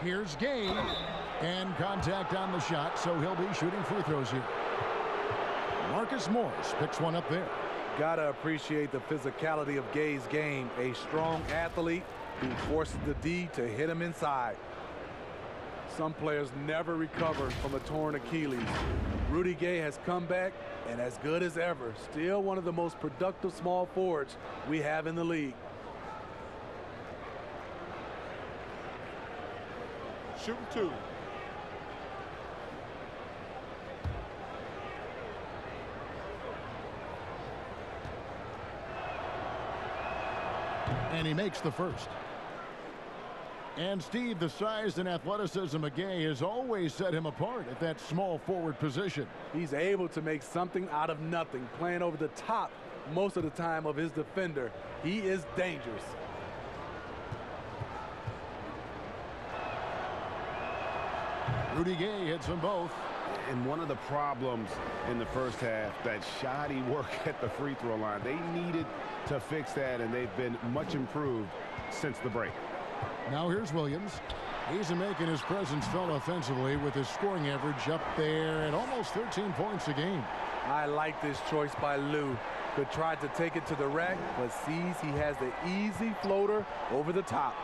Here's Gay. And contact on the shot, so he'll be shooting free throws here. Marcus Morris picks one up there. Gotta appreciate the physicality of Gay's game. A strong athlete who forces the D to hit him inside. Some players never recover from a torn Achilles. Rudy Gay has come back and as good as ever. Still one of the most productive small forwards we have in the league. Shooting 2. And he makes the first. And Steve, the size and athleticism of Gay has always set him apart at that small forward position. He's able to make something out of nothing, playing over the top most of the time of his defender. He is dangerous. Rudy Gay hits them both. And one of the problems in the first half, that shoddy work at the free throw line. They needed to fix that, and they've been much improved since the break. Now here's Williams. He's making his presence felt offensively with his scoring average up there at almost 13 points a game. I like this choice by Lou. Could try to take it to the rack, but sees he has the easy floater over the top.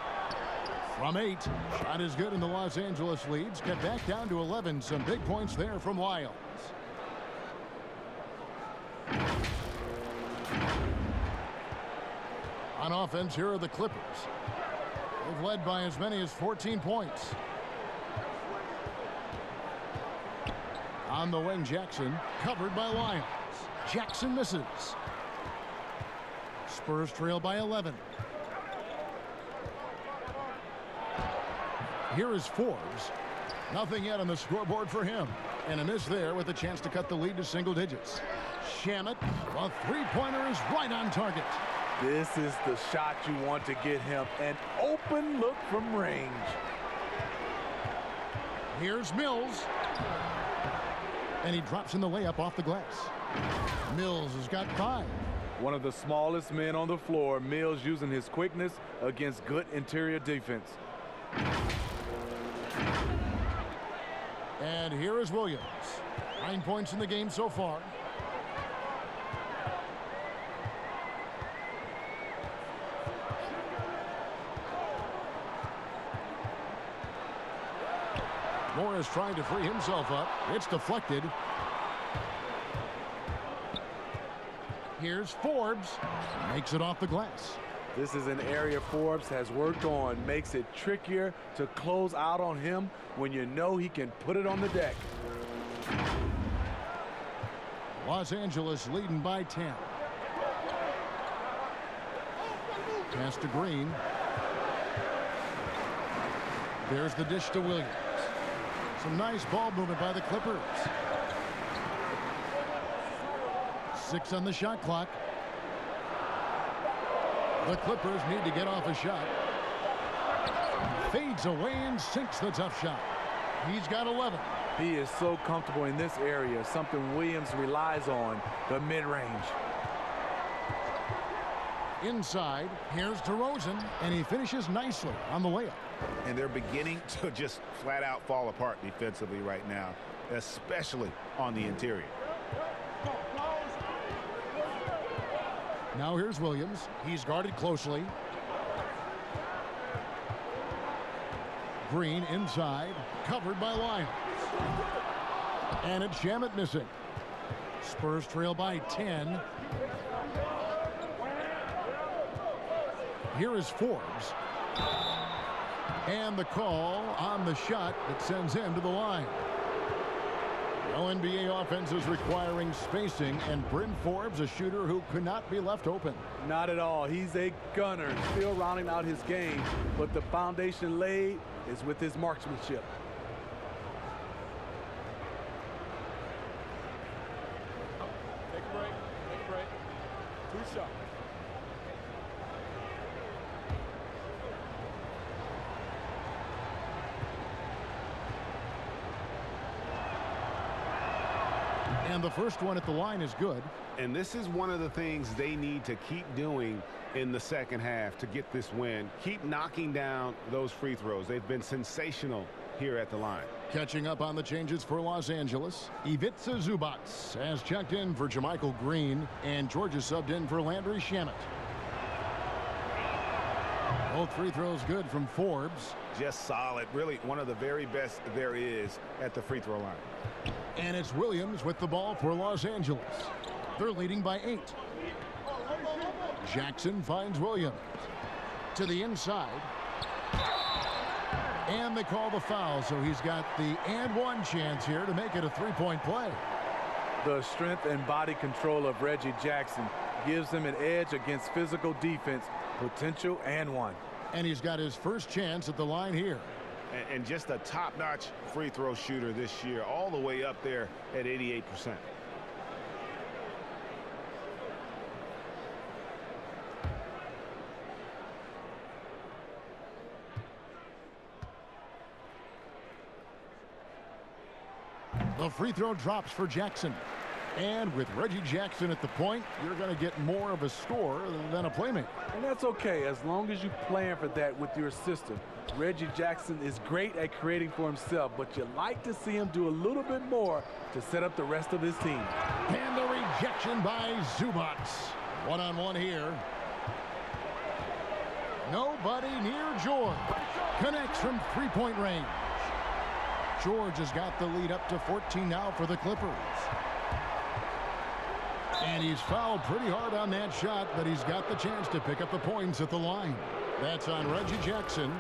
From 8, shot is good, and the Los Angeles leads get back down to 11. Some big points there from Lyles. On offense, here are the Clippers. They've led by as many as 14 points. On the wing, Jackson, covered by Lyles. Jackson misses. Spurs trail by 11. Here is Forbes. Nothing yet on the scoreboard for him. And a miss there with a chance to cut the lead to single digits. Shamet, a three-pointer is right on target. This is the shot you want to get him. An open look from range. Here's Mills. And he drops in the layup off the glass. Mills has got 5. One of the smallest men on the floor. Mills using his quickness against good interior defense. And here is Williams. 9 points in the game so far. Morris trying to free himself up. It's deflected. Here's Forbes. Makes it off the glass. This is an area Forbes has worked on. Makes it trickier to close out on him when you know he can put it on the deck. Los Angeles leading by 10. Pass to Green. There's the dish to Williams. Some nice ball movement by the Clippers. 6 on the shot clock. The Clippers need to get off a shot. Fades away and sinks the tough shot. He's got 11. He is so comfortable in this area, something Williams relies on, the mid-range. Inside, here's DeRozan, and he finishes nicely on the layup. And they're beginning to just flat out fall apart defensively right now, especially on the interior. Now here's Williams. He's guarded closely. Green inside, covered by Lyles. And it's Shamet missing. Spurs trail by 10. Here is Forbes. And the call on the shot that sends him to the line. No NBA offense is requiring spacing, and Bryn Forbes, a shooter who could not be left open. Not at all. He's a gunner, still rounding out his game, but the foundation laid is with his marksmanship. 2 shots. And the first one at the line is good. And this is one of the things they need to keep doing in the second half to get this win. Keep knocking down those free throws. They've been sensational here at the line. Catching up on the changes for Los Angeles, Ivica Zubac has checked in for JaMychal Green, and Georgia subbed in for Landry Shamet. Both free throws good from Forbes. Just solid. Really one of the very best there is at the free throw line. And it's Williams with the ball for Los Angeles. They're leading by 8. Jackson finds Williams to the inside. And they call the foul, so he's got the and one chance here to make it a three-point play. The strength and body control of Reggie Jackson gives him an edge against physical defense, potential and one. And he's got his first chance at the line here. And just a top-notch free throw shooter this year, all the way up there at 88%. The free throw drops for Jackson. And with Reggie Jackson at the point, you're going to get more of a score than a playmaker. And that's okay as long as you plan for that with your system. Reggie Jackson is great at creating for himself, but you like to see him do a little bit more to set up the rest of his team. And the rejection by Zubac. One-on-one here. Nobody near George. Connects from three-point range. George has got the lead up to 14 now for the Clippers. And he's fouled pretty hard on that shot, but he's got the chance to pick up the points at the line. That's on Reggie Jackson.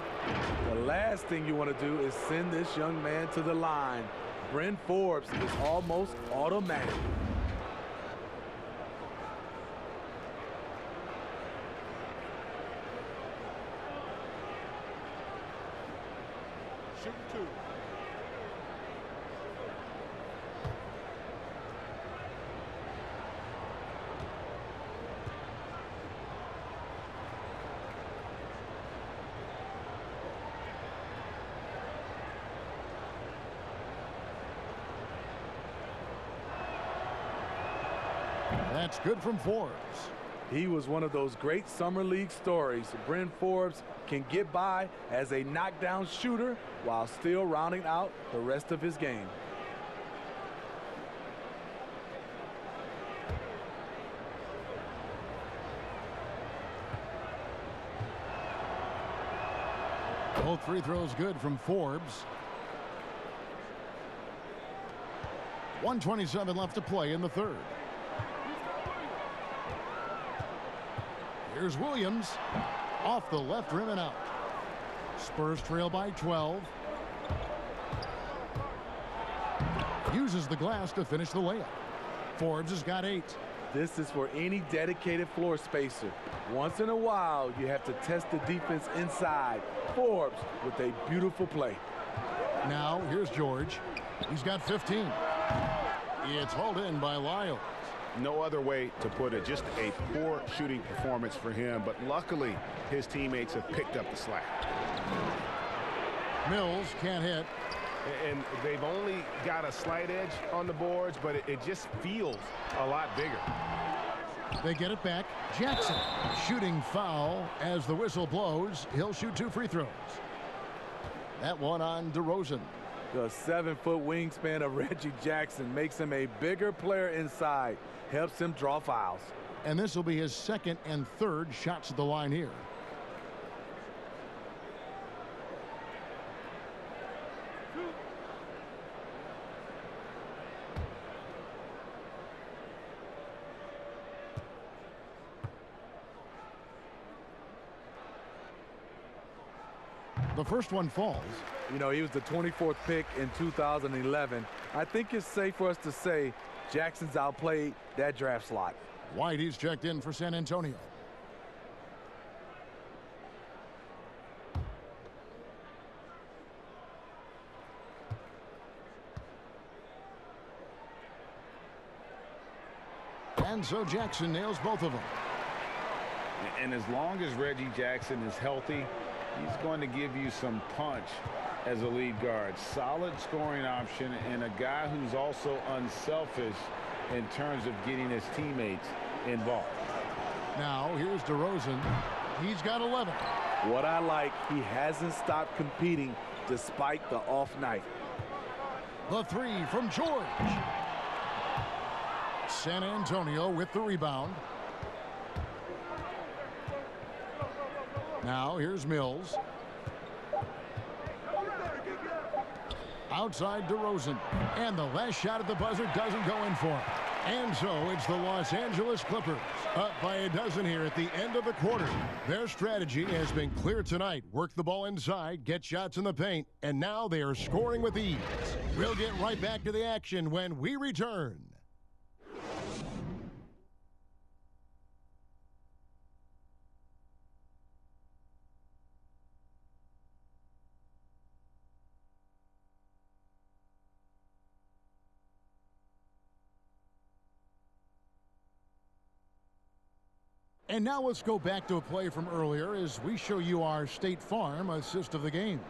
The last thing you want to do is send this young man to the line. Bryn Forbes is almost automatic. Shoot 2. That's good from Forbes. He was one of those great summer league stories. Bryn Forbes can get by as a knockdown shooter while still rounding out the rest of his game. Both free throws good from Forbes. 1:27 left to play in the third. Here's Williams off the left rim and out. Spurs trail by 12. Uses the glass to finish the layup. Forbes has got 8. This is for any dedicated floor spacer. Once in a while, you have to test the defense inside. Forbes with a beautiful play. Now, here's George. He's got 15. It's hauled in by Lyles. No other way to put it. Just a poor shooting performance for him, but luckily his teammates have picked up the slack. Mills can't hit. And they've only got a slight edge on the boards, but it just feels a lot bigger. They get it back. Jackson shooting foul as the whistle blows. He'll shoot 2 free throws. That one on DeRozan. The 7-foot wingspan of Reggie Jackson makes him a bigger player inside, helps him draw fouls. And this will be his second and third shots at the line here. The first one falls. You know, he was the 24th pick in 2011. I think it's safe for us to say Jackson's outplayed that draft slot. White, he's checked in for San Antonio. And And so Jackson nails both of them. And as long as Reggie Jackson is healthy, he's going to give you some punch as a lead guard. Solid scoring option and a guy who's also unselfish in terms of getting his teammates involved. Now here's DeRozan. He's got 11. What I like, he hasn't stopped competing despite the off night. The three from George. San Antonio with the rebound. Now here's Mills. Outside DeRozan. And the last shot at the buzzer doesn't go in for him. And so it's the Los Angeles Clippers up by a dozen here at the end of the quarter. Their strategy has been clear tonight. Work the ball inside, get shots in the paint, and now they are scoring with ease. We'll get right back to the action when we return. And now let's go back to a play from earlier as we show you our State Farm assist of the game.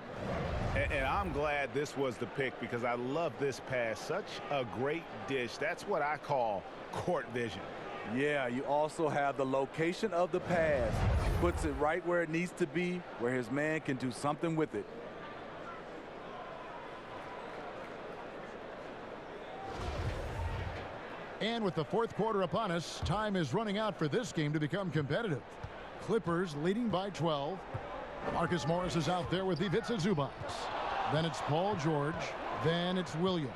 And I'm glad this was the pick because I love this pass. Such a great dish. That's what I call court vision. Yeah, you also have the location of the pass. Puts it right where it needs to be, where his man can do something with it. And with the fourth quarter upon us, time is running out for this game to become competitive. Clippers leading by 12. Marcus Morris is out there with Ivica Zubac. Then it's Paul George. Then it's Williams.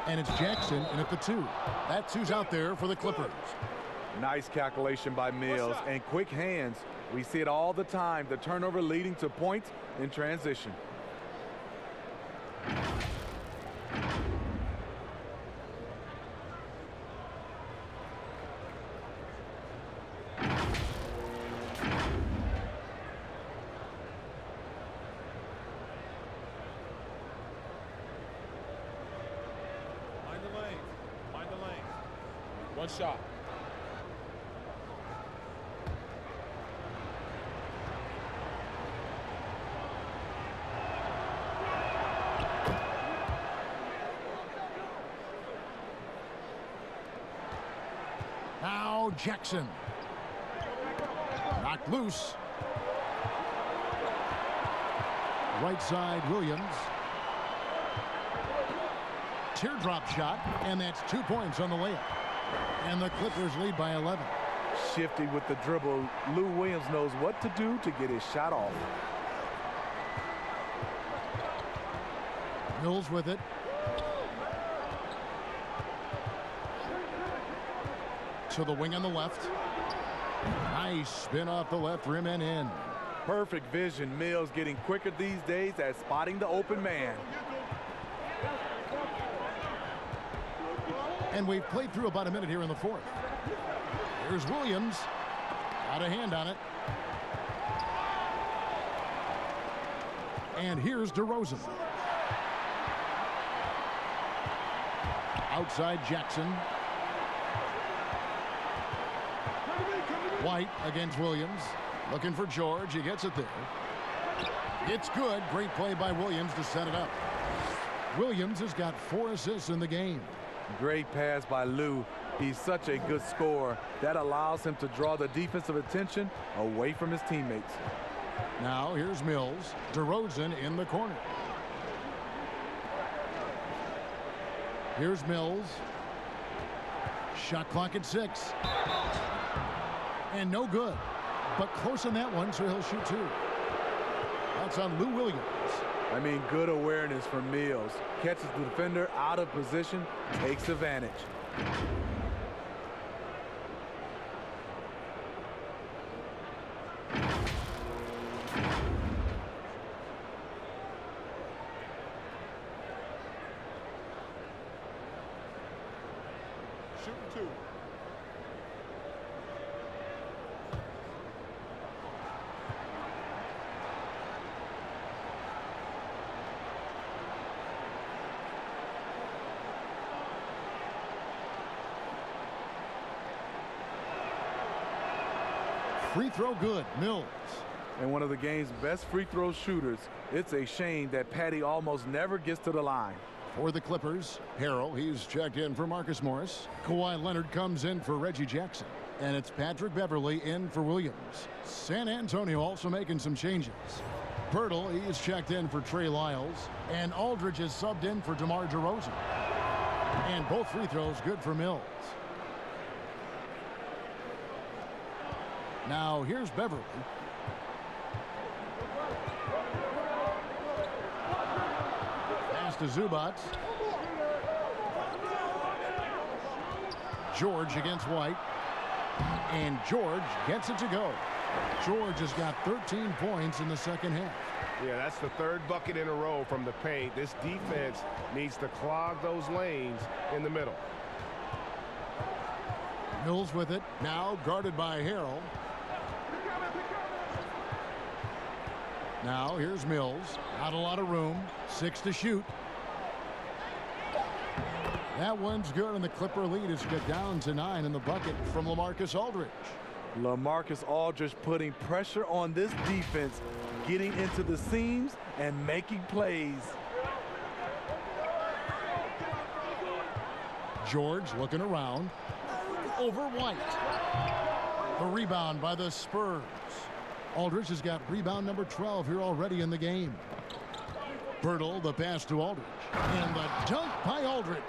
And it's Jackson in at the 2. That's who's out there for the Clippers. Nice calculation by Mills and quick hands. We see it all the time. The turnover leading to points in transition. One shot. Now Jackson. Knocked loose. Right side Williams. Teardrop shot, and that's 2 points on the layup. And the Clippers lead by 11. Shifty with the dribble. Lou Williams knows what to do to get his shot off. Mills with it. To the wing on the left. Nice spin off the left rim and in. Perfect vision. Mills getting quicker these days at spotting the open man. And we've played through about a minute here in the fourth. Here's Williams. Got a hand on it. And here's DeRozan. Outside Jackson. White against Williams. Looking for George. He gets it there. It's good. Great play by Williams to set it up. Williams has got 4 assists in the game. Great pass by Lou. He's such a good scorer. That allows him to draw the defensive attention away from his teammates. Now here's Mills. DeRozan in the corner. Here's Mills. Shot clock at 6. And no good. But close on that one, so he'll shoot 2. That's on Lou Williams. I mean, good awareness from Mills. Catches the defender out of position, takes advantage. Shooting 2. Free throw good, Mills. And one of the game's best free throw shooters. It's a shame that Patty almost never gets to the line. For the Clippers, Harrell, he's checked in for Marcus Morris. Kawhi Leonard comes in for Reggie Jackson. And it's Patrick Beverley in for Williams. San Antonio also making some changes. Pirtle, he's checked in for Trey Lyles. And Aldridge is subbed in for DeMar DeRozan. And both free throws good for Mills. Now here's Beverley. Pass to Zubac. George against White. And George gets it to go. George has got 13 points in the second half. Yeah, that's the third bucket in a row from the paint. This defense needs to clog those lanes in the middle. Mills with it. Now guarded by Harrell. Now here's Mills. Not a lot of room. 6 to shoot. That one's good, and the Clipper lead is cut down to 9 in the bucket from LaMarcus Aldridge. LaMarcus Aldridge putting pressure on this defense, getting into the seams and making plays. George looking around. Over White. The rebound by the Spurs. Aldridge has got rebound number 12 here already in the game. Pirtle, the pass to Aldridge. And the dunk by Aldridge.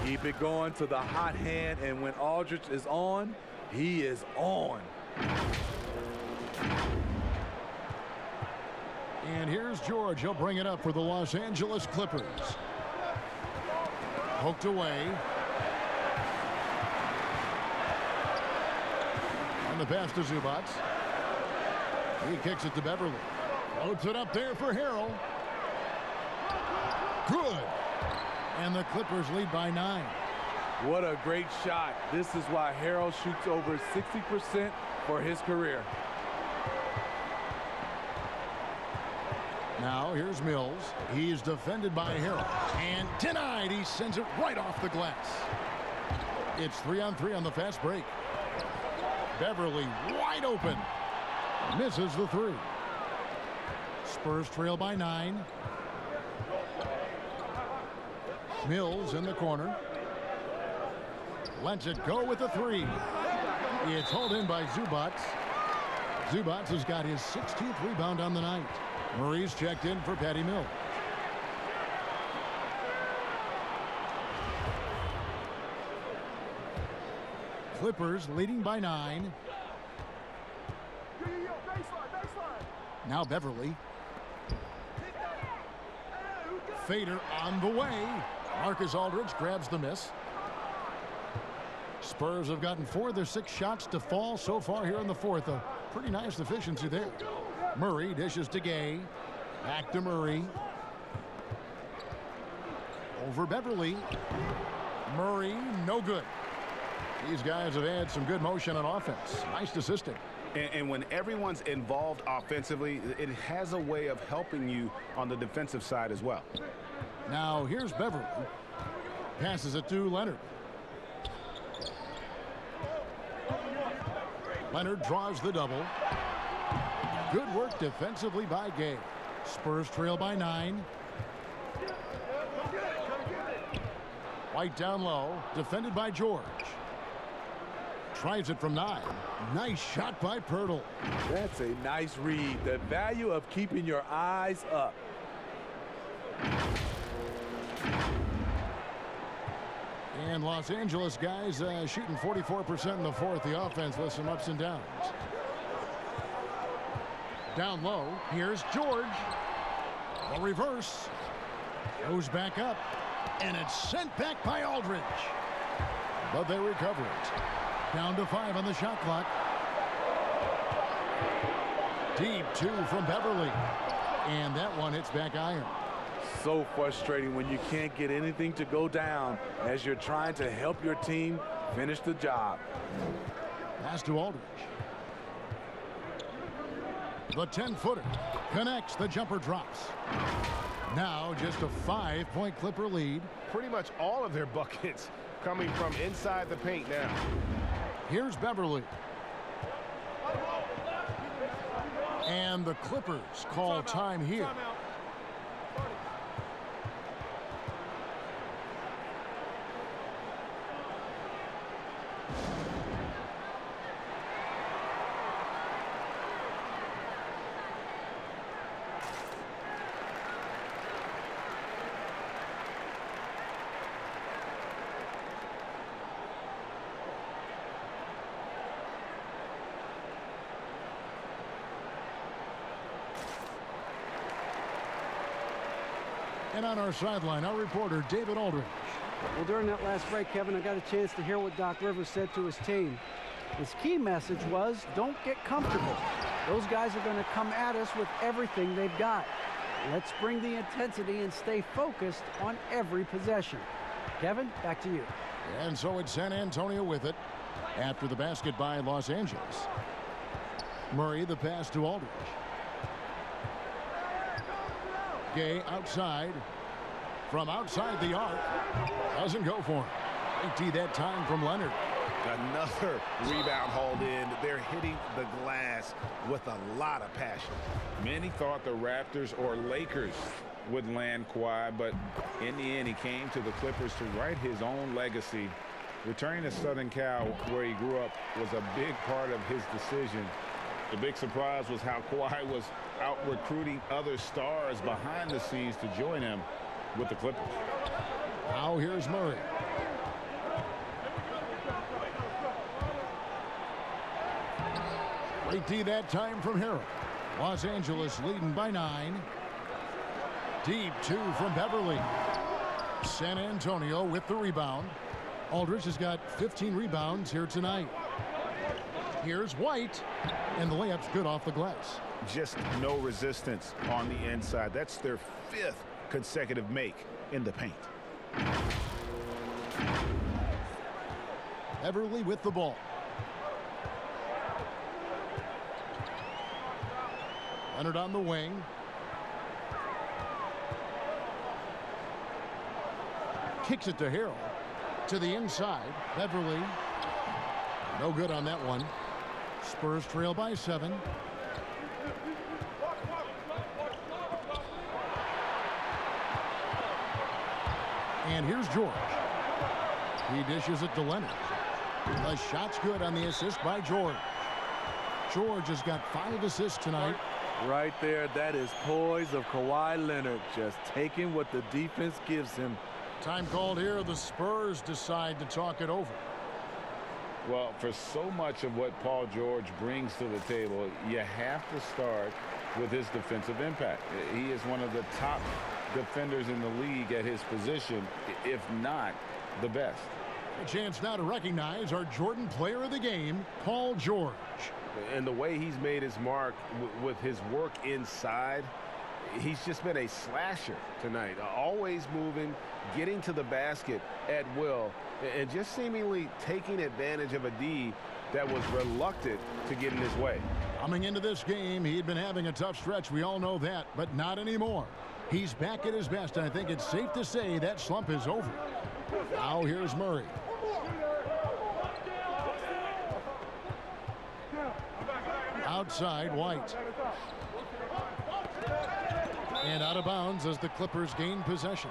Keep it going to the hot hand, and when Aldridge is on, he is on. And here's George. He'll bring it up for the Los Angeles Clippers. Poked away. And the pass to Zubac. He kicks it to Beverley. Floats it up there for Harrell. Good. And the Clippers lead by 9. What a great shot. This is why Harrell shoots over 60% for his career. Now here's Mills. He's defended by Harrell. And denied. He sends it right off the glass. It's 3-on-3 on the fast break. Beverley wide open. Misses the 3. Spurs trail by 9. Mills in the corner. Lets it go with the 3. It's hauled in by Zubac. Zubac has got his 16th rebound on the night. Murray's checked in for Patty Mills. Clippers leading by 9. Now Beverley. Fader on the way. Marcus Aldridge grabs the miss. Spurs have gotten 4 of their 6 shots to fall so far here in the fourth. A pretty nice efficiency there. Murray dishes to Gay. Back to Murray. Over Beverley. Murray, no good. These guys have had some good motion on offense. Nice assisting. And when everyone's involved offensively, it has a way of helping you on the defensive side as well. Now here's Beverley. Passes it to Leonard. Leonard draws the double. Good work defensively by Gay. Spurs trail by 9. White down low. Defended by George. Tries it from 9. Nice shot by Pirtle. That's a nice read. The value of keeping your eyes up. And Los Angeles guys shooting 44% in the fourth. The offense with some ups and downs. Down low. Here's George. The reverse. Goes back up. And it's sent back by Aldridge. But they recover it. Down to 5 on the shot clock. Deep 2 from Beverley. And that one hits back iron. So frustrating when you can't get anything to go down as you're trying to help your team finish the job. Pass to Aldridge. The 10-footer connects. The jumper drops. Now just a 5-point Clipper lead. Pretty much all of their buckets coming from inside the paint now. Here's Beverley. And the Clippers call time here. And on our sideline, our reporter, David Aldridge. Well, during that last break, Kevin, I got a chance to hear what Doc Rivers said to his team. His key message was, don't get comfortable. Those guys are going to come at us with everything they've got. Let's bring the intensity and stay focused on every possession. Kevin, back to you. And so it's San Antonio with it after the basket by Los Angeles. Murray, the pass to Aldridge. Gay outside. From outside the arc. Doesn't go for him. 80 that time from Leonard. Another rebound hauled in. They're hitting the glass with a lot of passion. Many thought the Raptors or Lakers would land Kawhi, but in the end, he came to the Clippers to write his own legacy. Returning to Southern Cal, where he grew up, was a big part of his decision. The big surprise was how Kawhi was out recruiting other stars behind the scenes to join him with the Clippers. Now here's Murray. Great D that time from Harrell. Los Angeles leading by 9. Deep 2 from Beverly. San Antonio with the rebound. Aldridge has got 15 rebounds here tonight. Here's White, and the layup's good off the glass. Just no resistance on the inside. That's their 5th consecutive make in the paint. Beverly with the ball. Leonard on the wing. Kicks it to Harrell. To the inside. Beverly. No good on that one. Spurs trail by 7. And here's George. He dishes it to Leonard. The shot's good on the assist by George. George has got 5 assists tonight. Right there, that is poise of Kawhi Leonard, just taking what the defense gives him. Time called here. The Spurs decide to talk it over. Well, for so much of what Paul George brings to the table, you have to start with his defensive impact. He is one of the top defenders in the league at his position, if not the best. A chance now to recognize our Jordan Player of the Game, Paul George. And the way he's made his mark with his work inside, he's just been a slasher tonight. Always moving, getting to the basket at will, and just seemingly taking advantage of a D that was reluctant to get in his way. Coming into this game, he'd been having a tough stretch. We all know that, but not anymore. He's back at his best, and I think it's safe to say that slump is over. Now here's Murray. Outside, White. And out of bounds as the Clippers gain possession.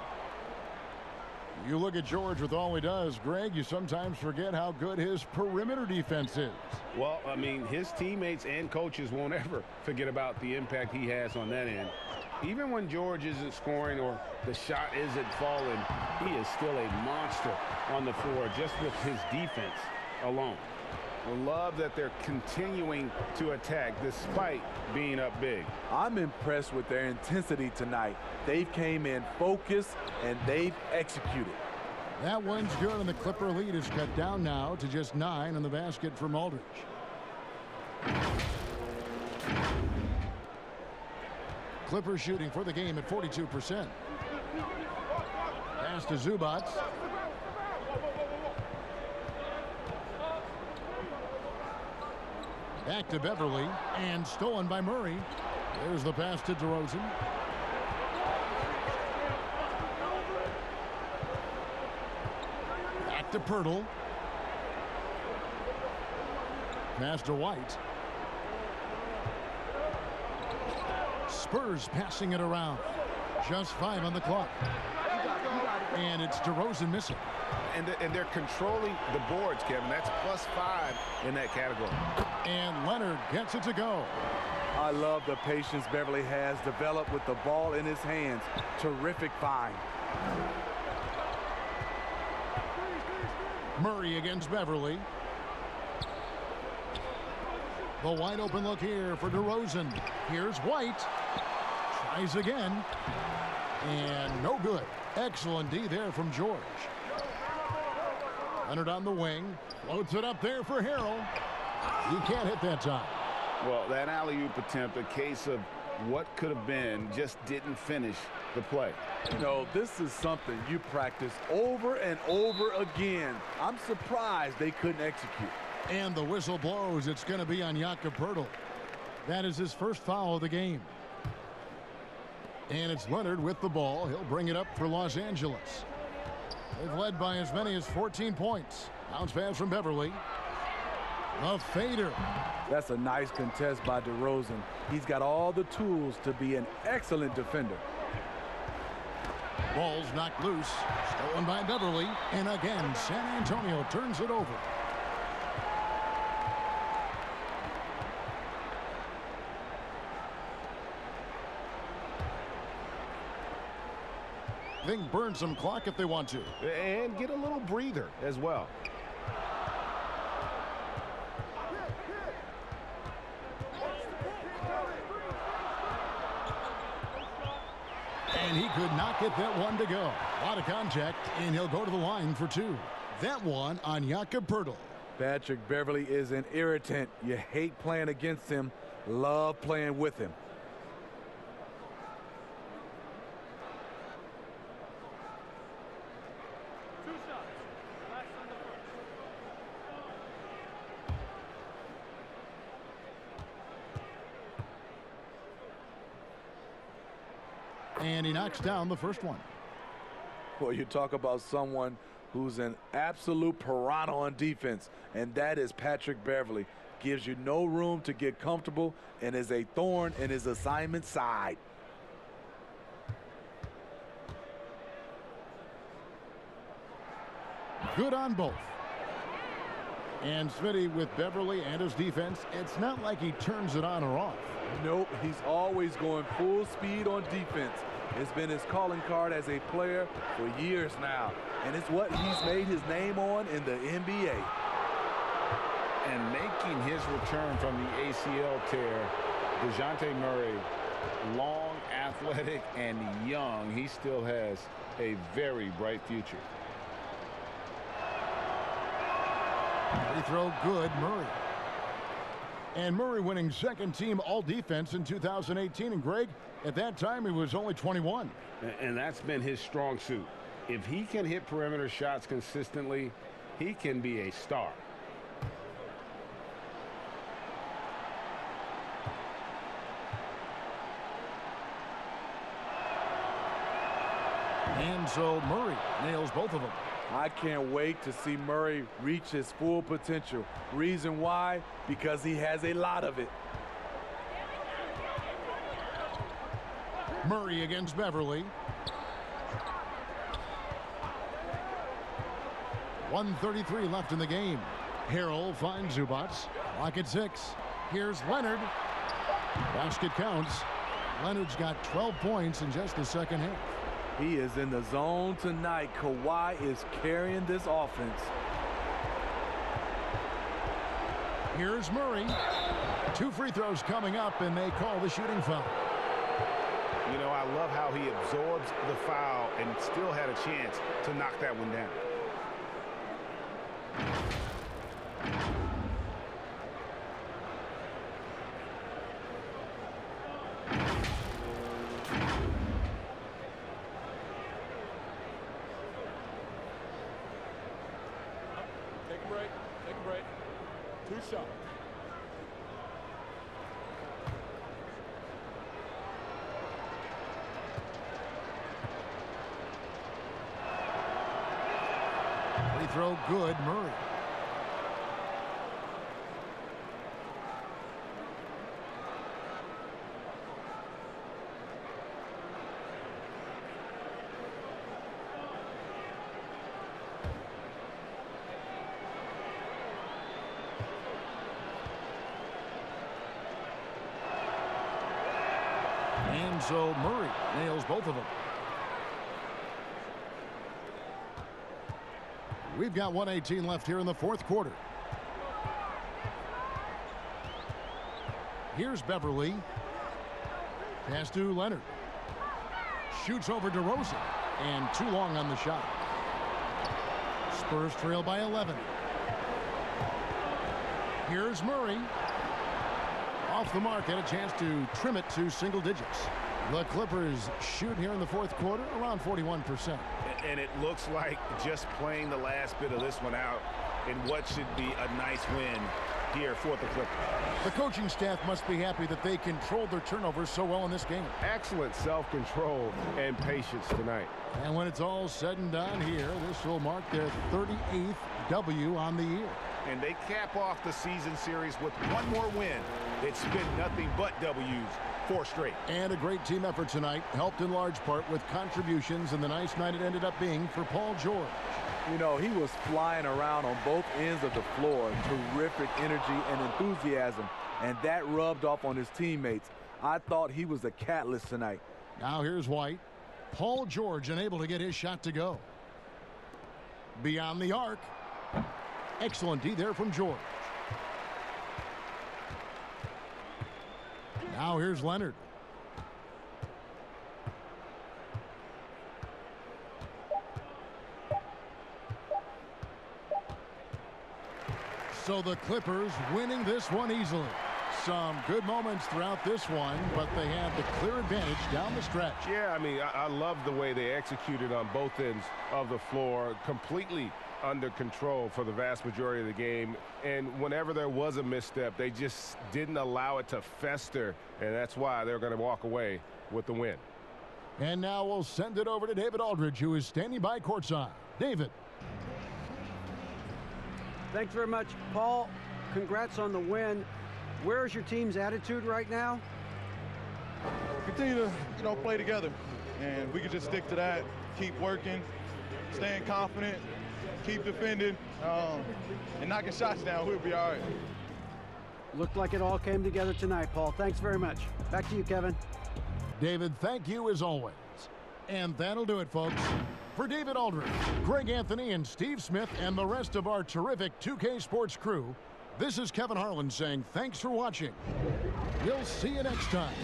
You look at George with all he does, Greg, you sometimes forget how good his perimeter defense is. Well, I mean, his teammates and coaches won't ever forget about the impact he has on that end. Even when George isn't scoring or the shot isn't falling, he is still a monster on the floor just with his defense alone. I love that they're continuing to attack despite being up big. I'm impressed with their intensity tonight. They've came in focused and they've executed. That one's good, and the Clipper lead is cut down now to just 9 in the basket from Aldridge. Clippers shooting for the game at 42%. Pass to Zubac. Back to Beverly, and stolen by Murray. There's the pass to DeRozan. Back to Pirtle. Pass to White. Spurs passing it around. Just 5 on the clock. And it's DeRozan missing. And they're controlling the boards, Kevin. That's +5 in that category. And Leonard gets it to go. I love the patience Beverly has developed with the ball in his hands. Terrific find. Murray against Beverly. The wide open look here for DeRozan. Here's White. Tries again. And no good. Excellent D there from George. Leonard on the wing. Floats it up there for Harrell. He can't hit that time. Well, that alley-oop attempt, a case of what could have been, just didn't finish the play. You know, this is something you practice over and over again. I'm surprised they couldn't execute. And the whistle blows. It's going to be on Jakob Poeltl. That is his first foul of the game. And it's Leonard with the ball. He'll bring it up for Los Angeles. They've led by as many as 14 points. Bounce pass from Beverly. A fader. That's a nice contest by DeRozan. He's got all the tools to be an excellent defender. Ball's knocked loose. Stolen by Beverly. And again, San Antonio turns it over. They can burn some clock if they want to. And get a little breather as well. And he could not get that one to go. A lot of contact, and he'll go to the line for 2. That one on Jakob Poeltl. Patrick Beverly is an irritant. You hate playing against him, love playing with him. And he knocks down the first one. Well, you talk about someone who's an absolute piranha on defense, and that is Patrick Beverly. Gives you no room to get comfortable and is a thorn in his assignment side. Good on both. And Smitty with Beverly and his defense, it's not like he turns it on or off. Nope, he's always going full speed on defense. It's been his calling card as a player for years now, and it's what he's made his name on in the NBA. And making his return from the ACL tear, DeJounte Murray, long, athletic, and young, he still has a very bright future. Free throw good, Murray. And Murray winning second team all defense in 2018. And Greg, at that time, he was only 21. And that's been his strong suit. If he can hit perimeter shots consistently, he can be a star. And so Murray nails both of them. I can't wait to see Murray reach his full potential. Reason why? Because he has a lot of it. Murray against Beverly. 1:33 left in the game. Harrell finds Zubac. Clock at 6. Here's Leonard. Basket counts. Leonard's got 12 points in just the second half. He is in the zone tonight. Kawhi is carrying this offense. Here's Murray. 2 free throws coming up, and they call the shooting foul. You know, I love how he absorbs the foul and still had a chance to knock that one down. Take a break. Take a break. 2 shots. Free throw good, Murray. And so Murray nails both of them. We've got 1:18 left here in the fourth quarter. Here's Beverly. Pass to Leonard. Shoots over DeRozan. And too long on the shot. Spurs trail by 11. Here's Murray. Off the mark, and a chance to trim it to single digits. The Clippers shoot here in the fourth quarter around 41%. And it looks like just playing the last bit of this one out in what should be a nice win here for the Clippers. The coaching staff must be happy that they controlled their turnovers so well in this game. Excellent self-control and patience tonight. And when it's all said and done here, this will mark their 38th W on the year. And they cap off the season series with one more win. It's been nothing but W's, 4 straight. And a great team effort tonight, helped in large part with contributions in the nice night it ended up being for Paul George. You know, he was flying around on both ends of the floor. Terrific energy and enthusiasm. And that rubbed off on his teammates. I thought he was a catalyst tonight. Now here's White. Paul George unable to get his shot to go. Beyond the arc. Excellent D there from George. Now here's Leonard. So the Clippers winning this one easily. Some good moments throughout this one, but they have the clear advantage down the stretch. Yeah, I mean, I love the way they executed on both ends of the floor. Completely under control for the vast majority of the game. And whenever there was a misstep, they just didn't allow it to fester. And that's why they're going to walk away with the win. And now we'll send it over to David Aldridge, who is standing by courtside. David. Thanks very much, Paul. Congrats on the win. Where's your team's attitude right now? Continue to, play together. And we can just stick to that, keep working, staying confident, keep defending, and knocking shots down. We'll be all right. Looked like it all came together tonight, Paul. Thanks very much. Back to you, Kevin. David, thank you as always. And that'll do it, folks. For David Aldridge, Greg Anthony, and Steve Smith, and the rest of our terrific 2K Sports crew, this is Kevin Harlan saying thanks for watching. We'll see you next time.